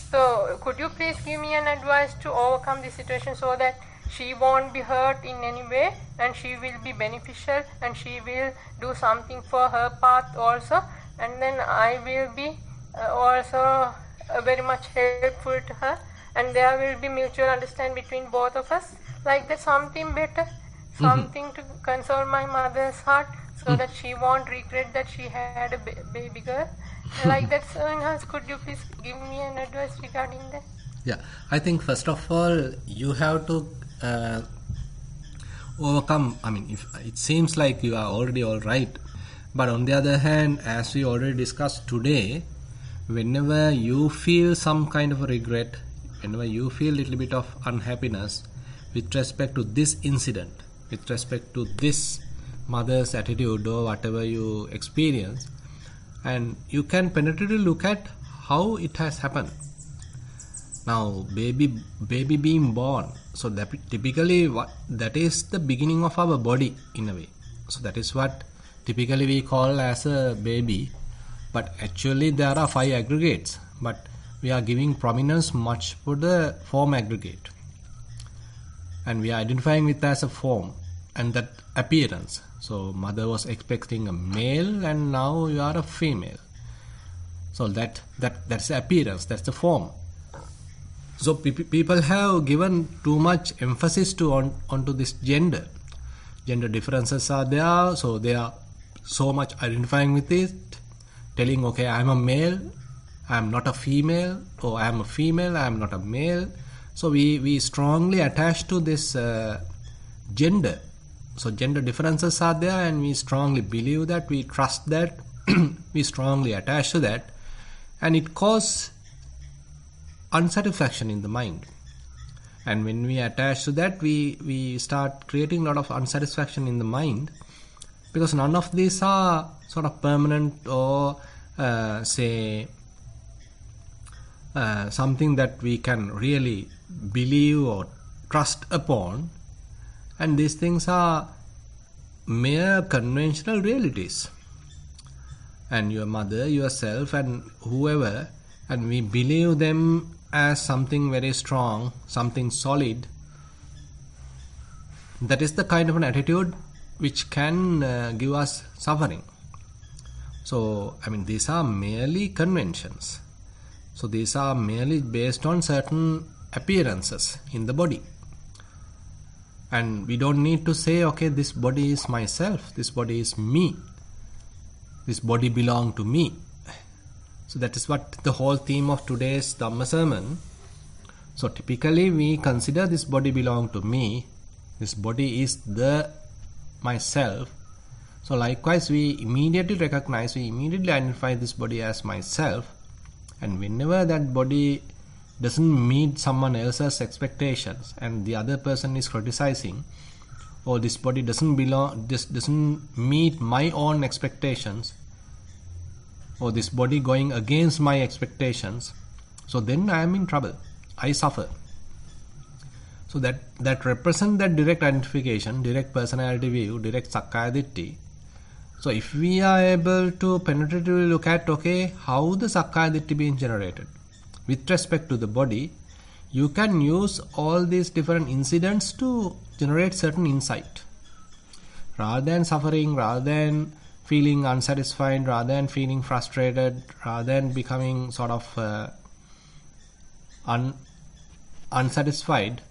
C: So could you please give me an advice to overcome this situation so that she won't be hurt in any way, and she will be beneficial, and she will do something for her path also, and then I will be also very much helpful to her, and there will be mutual understanding between both of us, like that, something better, something to console my mother's heart, so that she won't regret that she had a baby girl, like that. So could you please give me an advice regarding that?
A: Yeah, I think first of all you have to overcome. I mean, if it seems like you are already all right, but on the other hand, as we already discussed today, whenever you feel some kind of a regret, whenever you feel a little bit of unhappiness with respect to this incident, with respect to this mother's attitude or whatever you experience, and you can penetratively look at how it has happened. Now, baby being born, so that typically that is the beginning of our body in a way. So that is what typically we call as a baby, but actually there are 5 aggregates, but we are giving prominence much for the form aggregate, and we are identifying with as a form and that appearance. So mother was expecting a male, and now you are a female. So that's the appearance, that's the form. So people have given too much emphasis onto this gender. Gender differences are there, so they are so much identifying with it, telling, okay, I am a male, I am not a female, or I am a female, I am not a male. So we strongly attach to this gender. So gender differences are there, and we strongly believe that, we trust that, we strongly attach to that, and it causes unsatisfaction in the mind. And when we attach to that, we start creating a lot of unsatisfaction in the mind, because none of these are sort of permanent or something that we can really believe or trust upon, and these things are mere conventional realities. And your mother, yourself, and whoever, and we believe them as something very strong, something solid. That is the kind of an attitude which can give us suffering. So, I mean, these are merely conventions. So these are merely based on certain appearances in the body. And we don't need to say, okay, this body is myself, this body is me, this body belongs to me. So that is what the whole theme of today's Dhamma sermon. So typically we consider this body belongs to me, this body is the myself. So likewise we immediately recognize, we immediately identify this body as myself. And whenever that body doesn't meet someone else's expectations, and the other person is criticizing, or this body doesn't meet my own expectations, or this body going against my expectations, so then I am in trouble, I suffer. So that represents that direct identification, direct personality view, direct sakkaya ditthi. So if we are able to penetratively look at, okay, how the sakkaya ditthi being generated, with respect to the body, you can use all these different incidents to generate certain insight. Rather than suffering, rather than feeling unsatisfied, rather than feeling frustrated, rather than becoming sort of unsatisfied,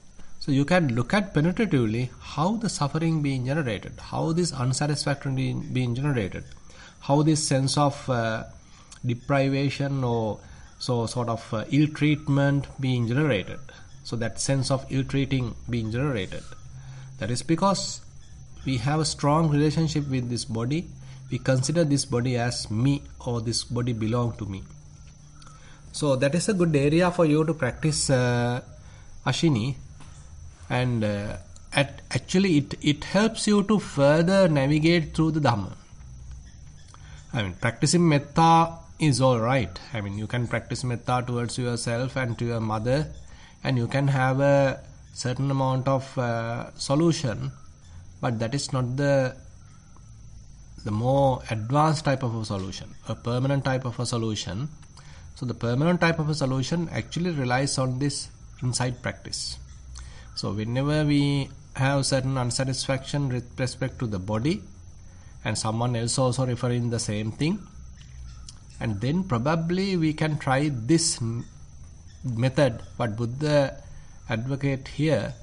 A: so you can look at penetratively how the suffering being generated, how this unsatisfactory being generated, how this sense of deprivation or so sort of ill treatment being generated. So that sense of ill treating being generated, that is because we have a strong relationship with this body. We consider this body as me, or this body belong to me. So that is a good area for you to practice, Ashini, and actually it helps you to further navigate through the Dhamma. I mean, practicing metta is all right. I mean, you can practice metta towards yourself and to your mother, and you can have a certain amount of solution, but that is not the more advanced type of a solution, a permanent type of a solution. So the permanent type of a solution actually relies on this insight practice. So whenever we have certain unsatisfaction with respect to the body, and someone else also referring the same thing, and then probably we can try this method what Buddha advocate here,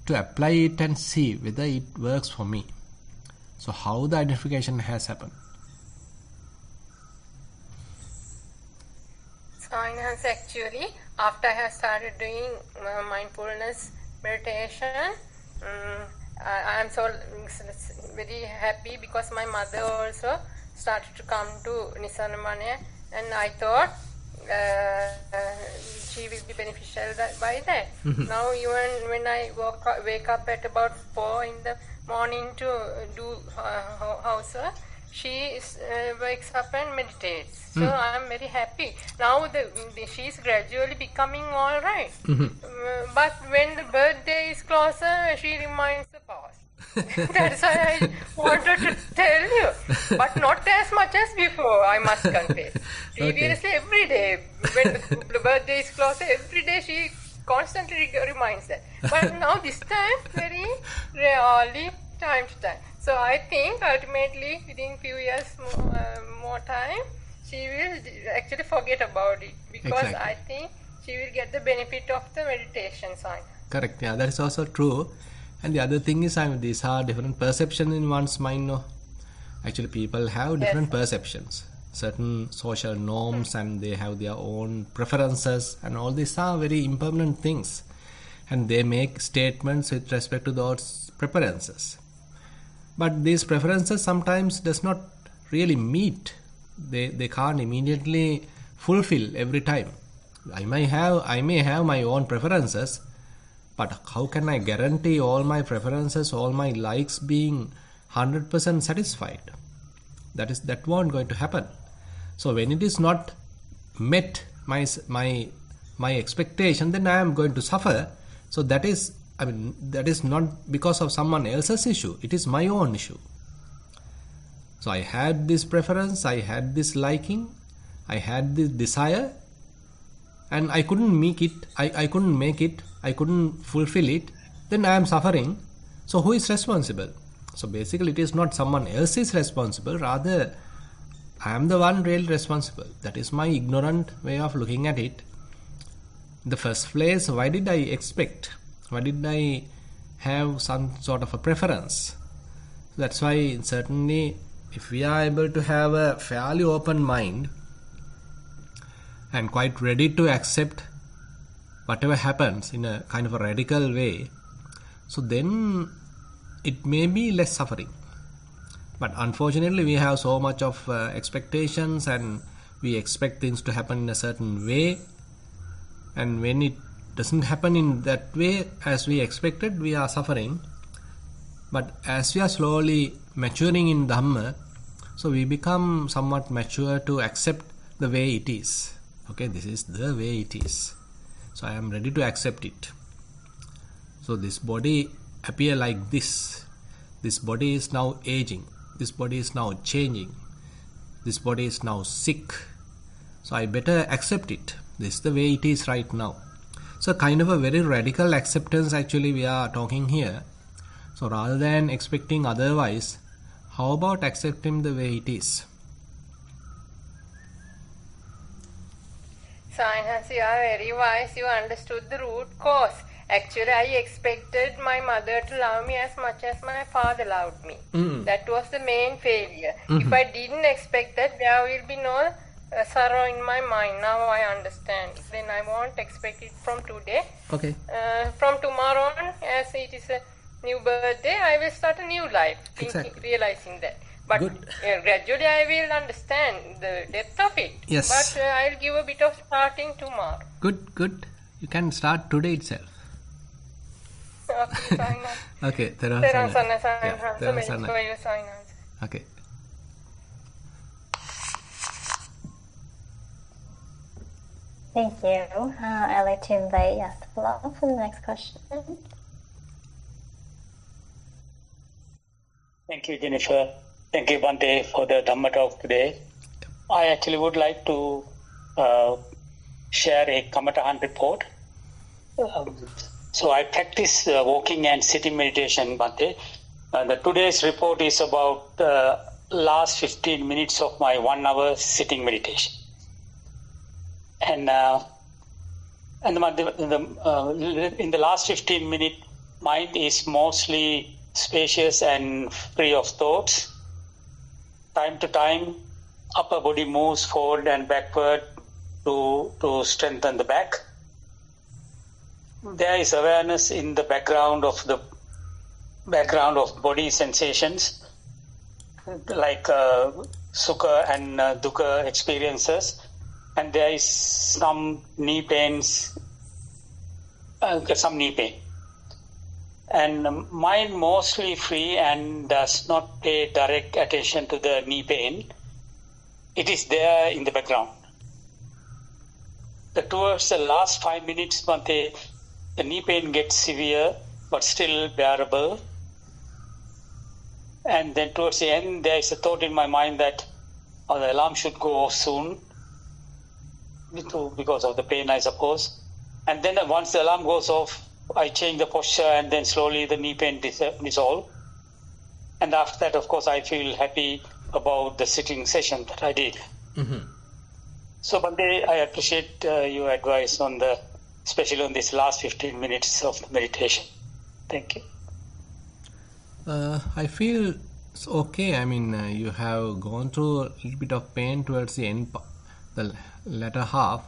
A: to apply it and see whether it works for me. So how the identification has happened.
C: So actually, after I have started doing mindfulness meditation, I am so very happy because my mother also started to come to Nissarana, and I thought she will be beneficial by that. Now even when I wake up at about 4 in the morning to do housework, she wakes up and meditates. So I am very happy. Now she is gradually becoming all right. But when the birthday is closer, she reminds the past. That's why I wanted to tell you. But not as much as before, I must confess. Previously, every day, when the birthday is closer, every day she constantly reminds that. But now this time, very rarely, time to time. So I think ultimately, within few years more time, she will actually forget about it. Because
A: Exactly.
C: I think she will get the benefit of the meditation sign.
A: Correct, yeah, that is also true. And the other thing is, these are different perceptions in one's mind. No? Actually, people have different perceptions, certain social norms, and they have their own preferences, and all these are very impermanent things. And they make statements with respect to those preferences. But these preferences sometimes does not really meet. They can't immediately fulfill every time. I may have my own preferences, but how can I guarantee all my preferences, all my likes being 100% satisfied? That won't going to happen. So when it is not met my expectation, then I am going to suffer. So that is not because of someone else's issue. It is my own issue. So I had this preference, I had this liking, I had this desire, and I couldn't make it, I couldn't fulfill it, then I am suffering. So who is responsible? So basically it is not someone else is responsible, rather I am the one really responsible. That is my ignorant way of looking at it. In the first place, why did I expect? Why did I have some sort of a preference? That's why certainly if we are able to have a fairly open mind and quite ready to accept whatever happens in a kind of a radical way, so then it may be less suffering. But unfortunately we have so much of expectations, and we expect things to happen in a certain way, and when it doesn't happen in that way as we expected, we are suffering. But as we are slowly maturing in Dhamma, so we become somewhat mature to accept the way it is. Okay, this is the way it is. So I am ready to accept it. So this body appear like this. This body is now aging. This body is now changing. This body is now sick. So I better accept it. This is the way it is right now. So kind of a very radical acceptance actually we are talking here. So rather than expecting otherwise, how about accepting the way it is?
C: Science, you are very wise. You understood the root cause. Actually, I expected my mother to love me as much as my father loved me. That was the main failure. If I didn't expect that, there will be no sorrow in my mind. Now I understand. Then I won't expect it from today.
A: Okay.
C: From tomorrow on, as it is a new birthday, I will start a new life, realizing that. But gradually I will understand the depth of it.
A: Yes.
C: But I'll give a bit of starting tomorrow.
A: Good. You can start today itself.
C: Okay, fine.
A: Okay, Thero. Okay.
B: Thank you. I'd like to invite Yastapala for the next question.
D: Thank you, Jennifer. Thank you, Bhante, for the Dhamma talk today. I actually would like to share a Kamatahan report. So I practice walking and sitting meditation, Bhante. Today's report is about the last 15 minutes of my 1 hour sitting meditation. And in the last 15 minutes, mind is mostly spacious and free of thoughts. Time to time, upper body moves forward and backward to strengthen the back. There is awareness in the background of body sensations, like sukha and dukkha experiences, and there is some knee pain, and mind mostly free and does not pay direct attention to the knee pain. It is there in the background. Towards the last 5 minutes, Bhante, the knee pain gets severe but still bearable. And then towards the end, there is a thought in my mind that the alarm should go off soon because of the pain, I suppose. And then once the alarm goes off, I change the posture and then slowly the knee pain dissolves. And after that, of course, I feel happy about the sitting session that I did. So, Bhante, I appreciate your advice on especially on this last 15 minutes of the meditation. Thank you.
A: I feel it's okay. I mean, you have gone through a little bit of pain towards the end, the latter half,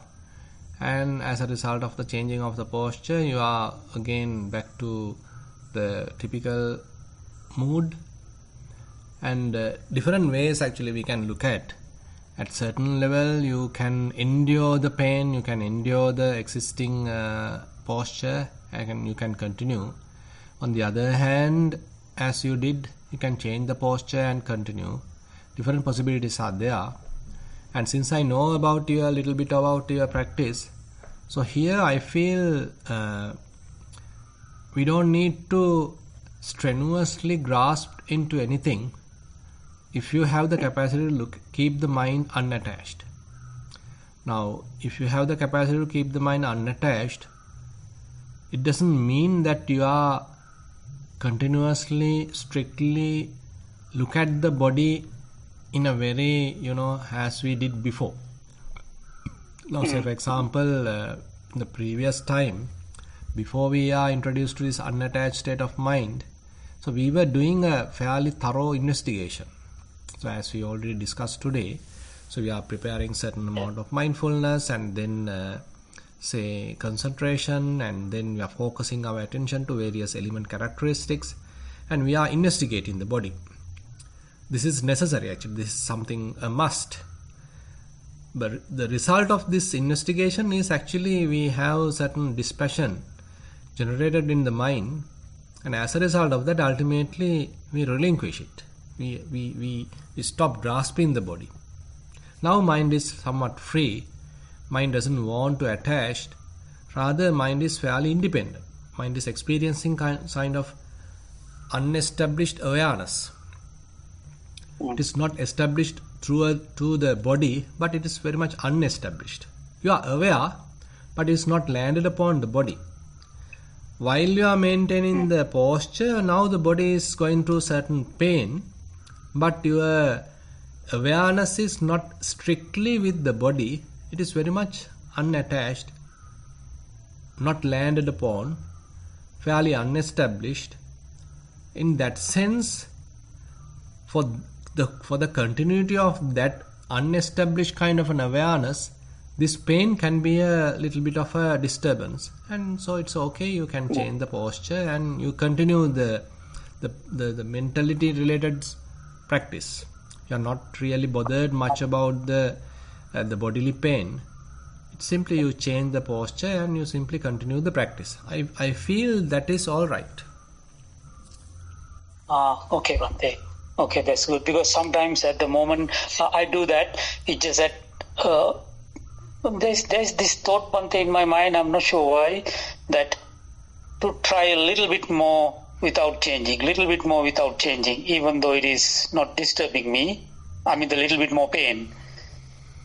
A: and as a result of the changing of the posture, you are again back to the typical mood. And different ways actually we can look at certain level you can endure the pain, you can endure the existing posture, and you can continue. On the other hand, as you did, you can change the posture and continue. Different possibilities are there. And since I know about you a little bit about your practice, so here I feel we don't need to strenuously grasp into anything. If you have the capacity to keep the mind unattached. Now, if you have the capacity to keep the mind unattached, it doesn't mean that you are continuously, strictly look at the body in a very, as we did before. Now, say for example, the previous time, before we are introduced to this unattached state of mind, so we were doing a fairly thorough investigation. So as we already discussed today, so we are preparing certain amount of mindfulness and then say concentration, and then we are focusing our attention to various element characteristics, and we are investigating the body. This is necessary actually, this is something a must. But the result of this investigation is actually we have certain dispassion generated in the mind, and as a result of that ultimately we relinquish it. We stop grasping the body. Now mind is somewhat free. Mind doesn't want to attach. Rather, mind is fairly independent. Mind is experiencing kind of unestablished awareness. It is not established through the body, but it is very much unestablished. You are aware, but it's not landed upon the body. While you are maintaining the posture, now the body is going through certain pain, but your awareness is not strictly with the body. It is very much unattached, not landed upon, fairly unestablished. In that sense, for the continuity of that unestablished kind of an awareness, this pain can be a little bit of a disturbance, and so it's okay. You can change the posture and you continue the mentality related practice. You are not really bothered much about the bodily pain. It's simply you change the posture and you simply continue the practice. I feel that is all right.
D: Okay, Bhante. Okay, that's good, because sometimes at the moment I do that. It's just that there's this thought, Bhante, in my mind. I'm not sure why, that to try a little bit more without changing, even though it is not disturbing me. I mean, the little bit more pain.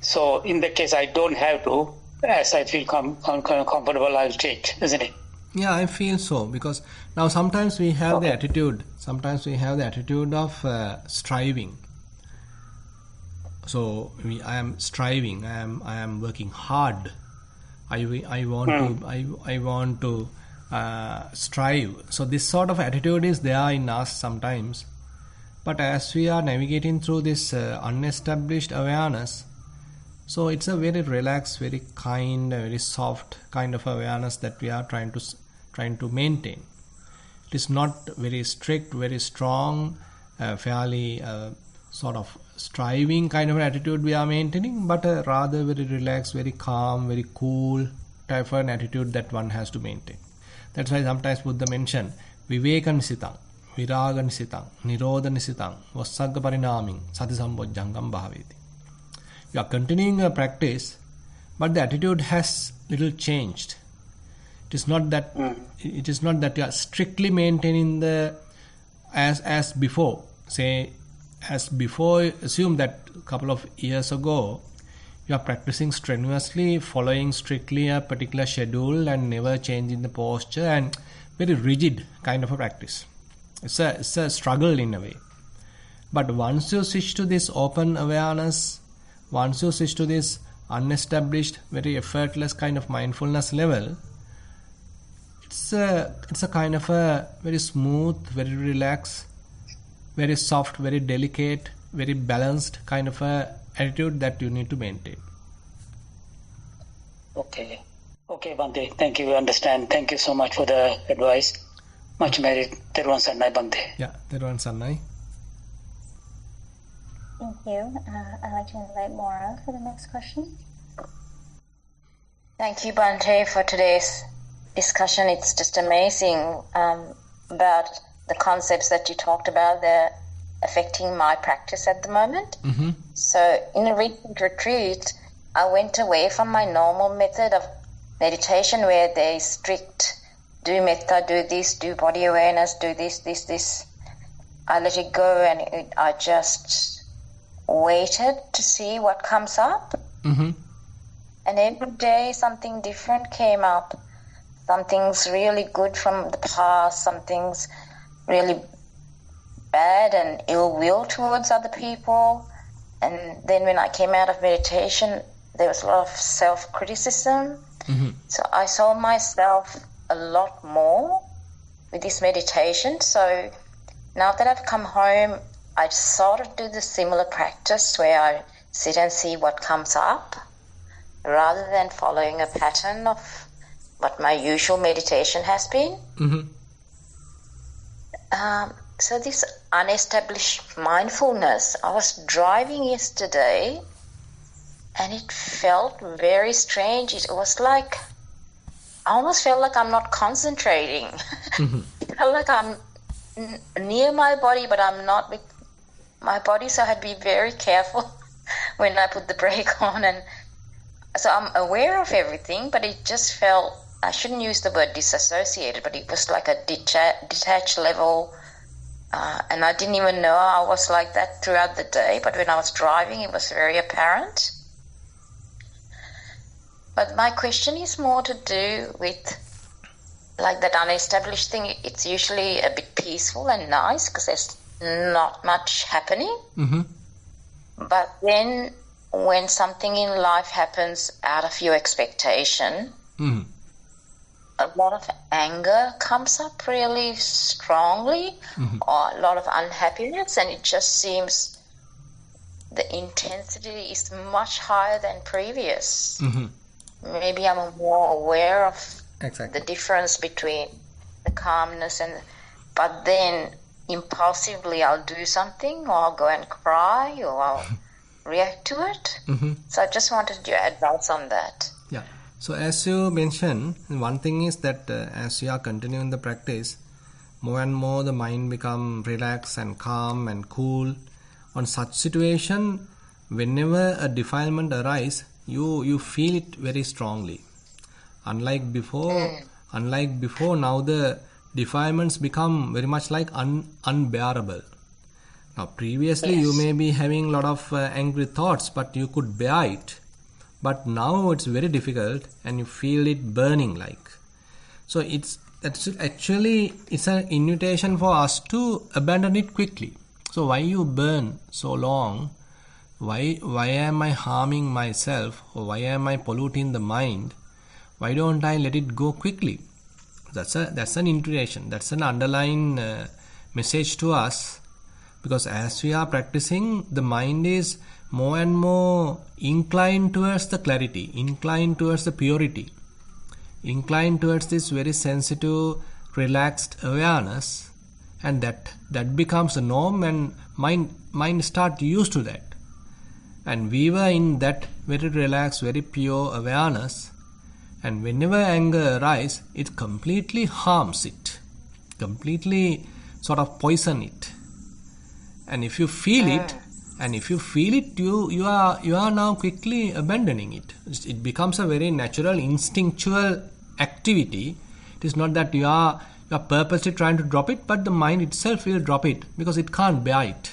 D: So in that case, I don't have to. As I feel comfortable, I'll take, isn't it?
A: Yeah, I feel so, because now sometimes we have the attitude of striving. So I am striving. I am working hard. I want to strive. So this sort of attitude is there in us sometimes. But as we are navigating through this unestablished awareness, so it's a very relaxed, very kind, very soft kind of awareness that we are trying to maintain. It is not very strict, very strong, fairly sort of striving kind of an attitude we are maintaining, but a rather very relaxed, very calm, very cool type of an attitude that one has to maintain. That's why sometimes Buddha mentioned Vivekanisitam, Viraganisitam, Nirodhanisitang, Vassagga Parinaming, Sati Sambojjangam Bhaveti. You are continuing a practice, but the attitude has little changed. It is not that you are strictly maintaining the as before. Say, as before, assume that a couple of years ago you are practicing strenuously, following strictly a particular schedule and never changing the posture, and very rigid kind of a practice. It's a struggle in a way. But once you switch to this open awareness, once you switch to this unestablished, very effortless kind of mindfulness level, it's a kind of a very smooth, very relaxed, very soft, very delicate, very balanced kind of a attitude that you need to maintain.
D: Okay, Bhante. Thank you. Understand. Thank you so much for the advice. Much merit. Thero Sannai, Bhante.
A: Yeah, Thero Sannai.
B: Thank you. I'd like to invite Maura for the next question.
E: Thank you, Bhante, for today's discussion. It's just amazing about the concepts that you talked about. They're affecting my practice at the moment.
A: Mm-hmm.
E: So in a recent retreat, I went away from my normal method of meditation where they strict, do metta, do this, do body awareness, do this. I let it go and I just waited to see what comes up.
A: Mm-hmm.
E: And every day something different came up. Something's really good from the past, something's really bad and ill will towards other people. And then when I came out of meditation, there was a lot of self-criticism.
A: Mm-hmm.
E: So I saw myself a lot more with this meditation. So now that I've come home, I sort of do the similar practice where I sit and see what comes up rather than following a pattern of what my usual meditation has been.
A: Mm-hmm.
E: So this unestablished mindfulness, I was driving yesterday and it felt very strange. It was like, I almost felt like I'm not concentrating.
A: Mm-hmm.
E: I felt like I'm near my body, but I'm not with my body, so I had to be very careful when I put the brake on. And so I'm aware of everything, but it just felt, I shouldn't use the word disassociated, but it was like a detached level. And I didn't even know I was like that throughout the day, but when I was driving, it was very apparent. But my question is more to do with like that unestablished thing. It's usually a bit peaceful and nice because there's not much happening. But then when something in life happens out of your expectation, a lot of anger comes up really strongly, or a lot of unhappiness, and it just seems the intensity is much higher than previous. Maybe I'm more aware of the difference between the calmness but then impulsively I'll do something, or I'll go and cry, or I'll react to it. So I just wanted your advice on that.
A: Yeah. So as you mentioned, one thing is that as you are continuing the practice, more and more the mind become relaxed and calm and cool. On such situation, whenever a defilement arises, you feel it very strongly. Unlike before, now the defilements become very much like unbearable. Now previously you may be having a lot of angry thoughts, but you could bear it. But now it's very difficult and you feel it burning like. So it's an invitation for us to abandon it quickly. So why you burn so long? Why am I harming myself, or why am I polluting the mind? Why don't I let it go quickly? That's an invitation. That's an underlying message to us, because as we are practicing, the mind is more and more inclined towards the clarity, inclined towards the purity, inclined towards this very sensitive, relaxed awareness, and that becomes the norm, and mind start used to that. And we were in that very relaxed, very pure awareness, and whenever anger arises, it completely harms it, completely sort of poison it. And if you feel it, you are now quickly abandoning it. It becomes a very natural, instinctual activity. It is not that you are purposely trying to drop it, but the mind itself will drop it because it can't bear it.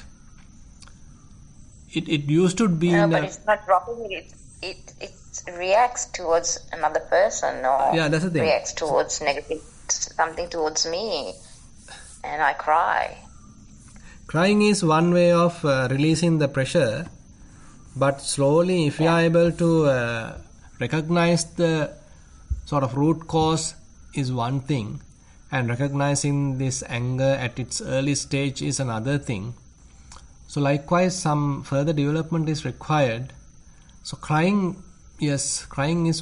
A: It used to be.
E: No, but it's not dropping it. It reacts towards another person, or
A: that's the thing.
E: Reacts towards negative something towards me, and I cry.
A: Crying is one way of releasing the pressure, but slowly, if you are able to recognize the sort of root cause is one thing, and recognizing this anger at its early stage is another thing. So likewise, some further development is required. So crying is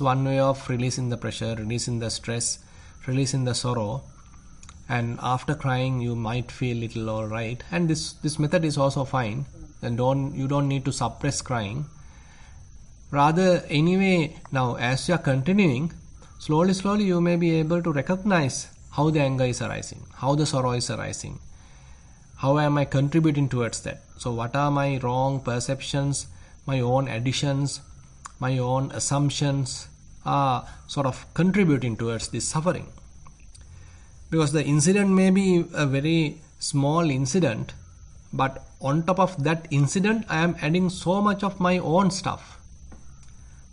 A: one way of releasing the pressure, releasing the stress, releasing the sorrow. And after crying, you might feel little all right. And this method is also fine. And you don't need to suppress crying. Rather, anyway, now as you are continuing, slowly you may be able to recognize how the anger is arising, how the sorrow is arising. How am I contributing towards that? So what are my wrong perceptions, my own additions, my own assumptions are sort of contributing towards this suffering? Because the incident may be a very small incident, but on top of that incident, I am adding so much of my own stuff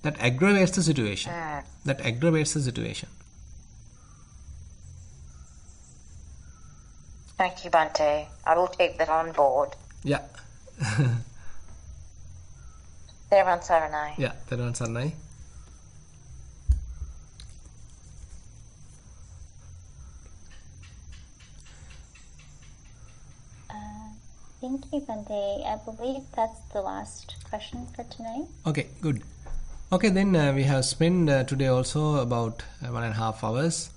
A: that aggravates the situation.
E: Thank you, Bhante. I will take that on board.
A: Yeah.
E: Thero Saranai.
A: Yeah, Thero Saranai.
B: Thank you, Bhante. I believe that's the last question for tonight.
A: Okay, good. Okay, then we have spent today also about 1.5 hours.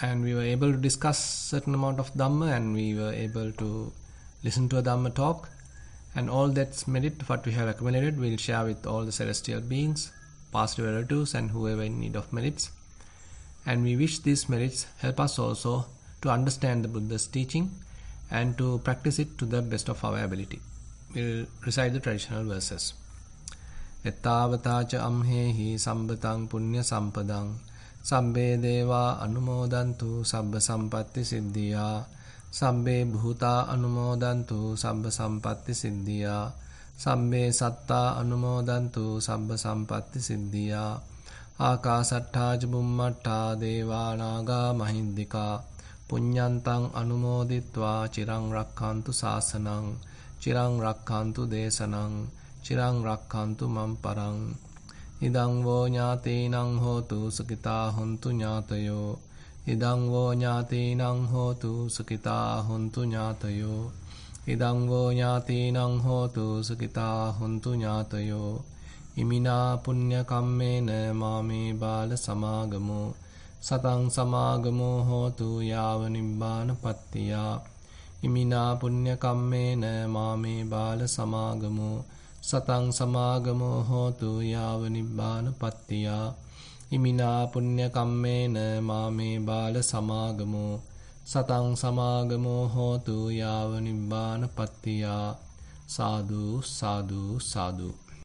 A: And we were able to discuss certain amount of Dhamma, and we were able to listen to a Dhamma talk, and all that's merit what we have accumulated we'll share with all the celestial beings, past relatives, and whoever in need of merits. And we wish these merits help us also to understand the Buddha's teaching and to practice it to the best of our ability. We'll recite the traditional verses. Ettavatacha amhehi sambatang punya sampadang Sabbe deva anumodantu sabba sampatti siddhiya Sabbe bhuta anumodantu sabba sampatti siddhiya සම්මේ සත්තා අනුමෝදන්තු සබ්බ සම්පatti සිද්ධියා. ආකාසට්ඨා ච බුම්මට්ඨා දේවා නාග මහින්దికා පුඤ්ඤන්තං අනුමෝදිත්වා චිරං රක්ඛන්තු ශාසනං චිරං රක්ඛන්තු දේශනං චිරං රක්ඛන්තු මම් පරං. ඉදං වෝ ඥාතීනං හෝතු සුඛිතා හොන්තු ඥාතයෝ. ඉදං වෝ ඥාතීනං හෝතු සුඛිතා හොන්තු ඥාතයෝ. ඉදං වෝ ඥාතීනං හෝතු සුඛිතා හොන්තු ඥාතයෝ. ඉමිනා පුඤ්ඤ කම්මේන මාමේ බාල සමාගමෝ සතං සමාගමෝ හෝතු යාව නිබ්බානපත්තියා. ඉමිනා පුඤ්ඤ කම්මේන මාමේ බාල සමාගමෝ සතං සමාගමෝ හෝතු යාව නිබ්බානපත්තියා. ඉමිනා පුඤ්ඤ කම්මේන මාමේ බාල සමාගමෝ සතං සමාගමෝ හෝතු යාව නිබ්බානපත්තියා. සාදු සාදු සාදු.